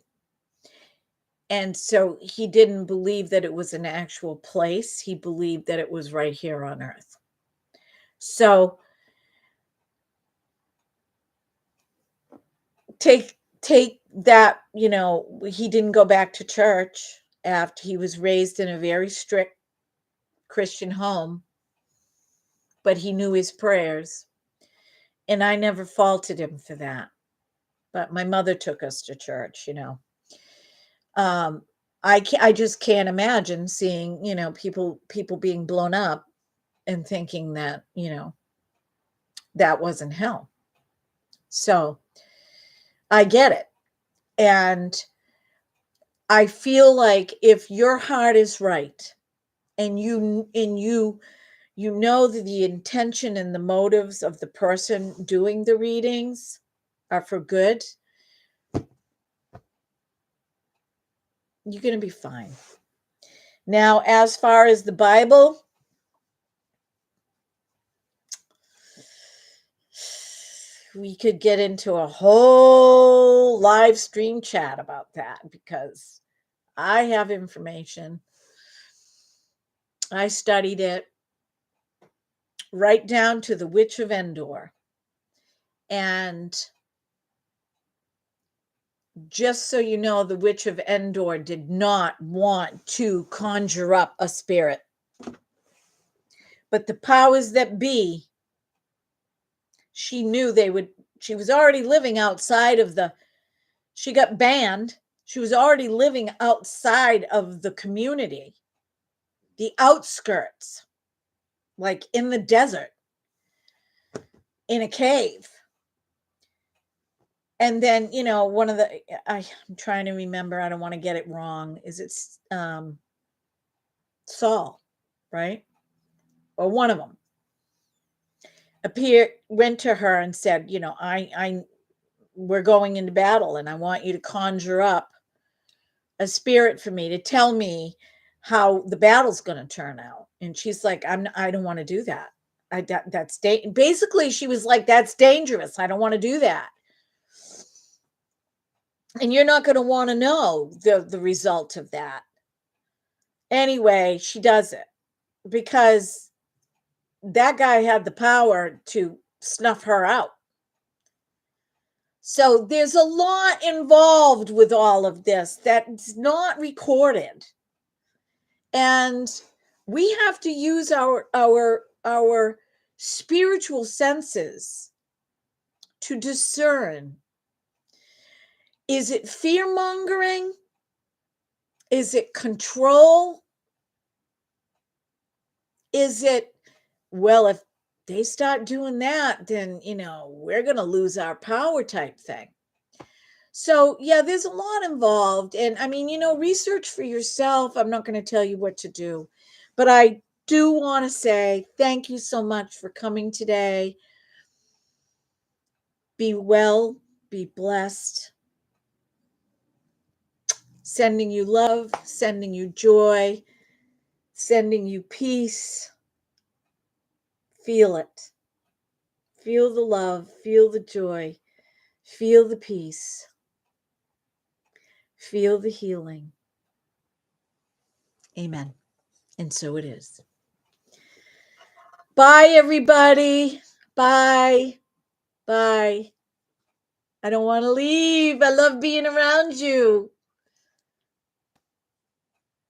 And so he didn't believe that it was an actual place. He believed that it was right here on earth. So take that, he didn't go back to church after he was raised in a very strict Christian home, but he knew his prayers. And I never faulted him for that. But my mother took us to church, I just can't imagine seeing, people being blown up and thinking that, that wasn't hell. So I get it. And I feel like if your heart is right and you know that the intention and the motives of the person doing the readings are for good, you're going to be fine. Now, as far as the Bible, we could get into a whole live stream chat about that because I have information. I studied it right down to the Witch of Endor. And just so you know, the Witch of Endor did not want to conjure up a spirit. But the powers that be, she knew she was already living outside of she got banned. She was already living outside of the community, the outskirts, like in the desert, in a cave. And then, one of I'm trying to remember, I don't want to get it wrong. Is it Saul, right? Or one of them went to her and said, we're going into battle and I want you to conjure up a spirit for me to tell me how the battle's going to turn out. And she's like, I don't want to do that. That's basically she was like, that's dangerous. I don't want to do that. And you're not going to want to know the result of that. Anyway, she does it because that guy had the power to snuff her out. So there's a lot involved with all of this that's not recorded. And we have to use our spiritual senses to discern. Is it fear-mongering? Is it control? Is it well, if they start doing that, then, we're going to lose our power type thing. So, yeah, there's a lot involved. And I mean, research for yourself. I'm not going to tell you what to do, but I do want to say thank you so much for coming today. Be well, be blessed. Sending you love, sending you joy, sending you peace. Feel it. Feel the love, feel the joy, feel the peace, feel the healing. Amen. And so it is. Bye, everybody. Bye. Bye. I don't want to leave. I love being around you.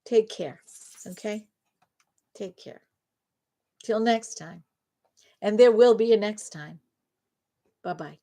Take care. Okay? Take care. Till next time. And there will be a next time. Bye-bye.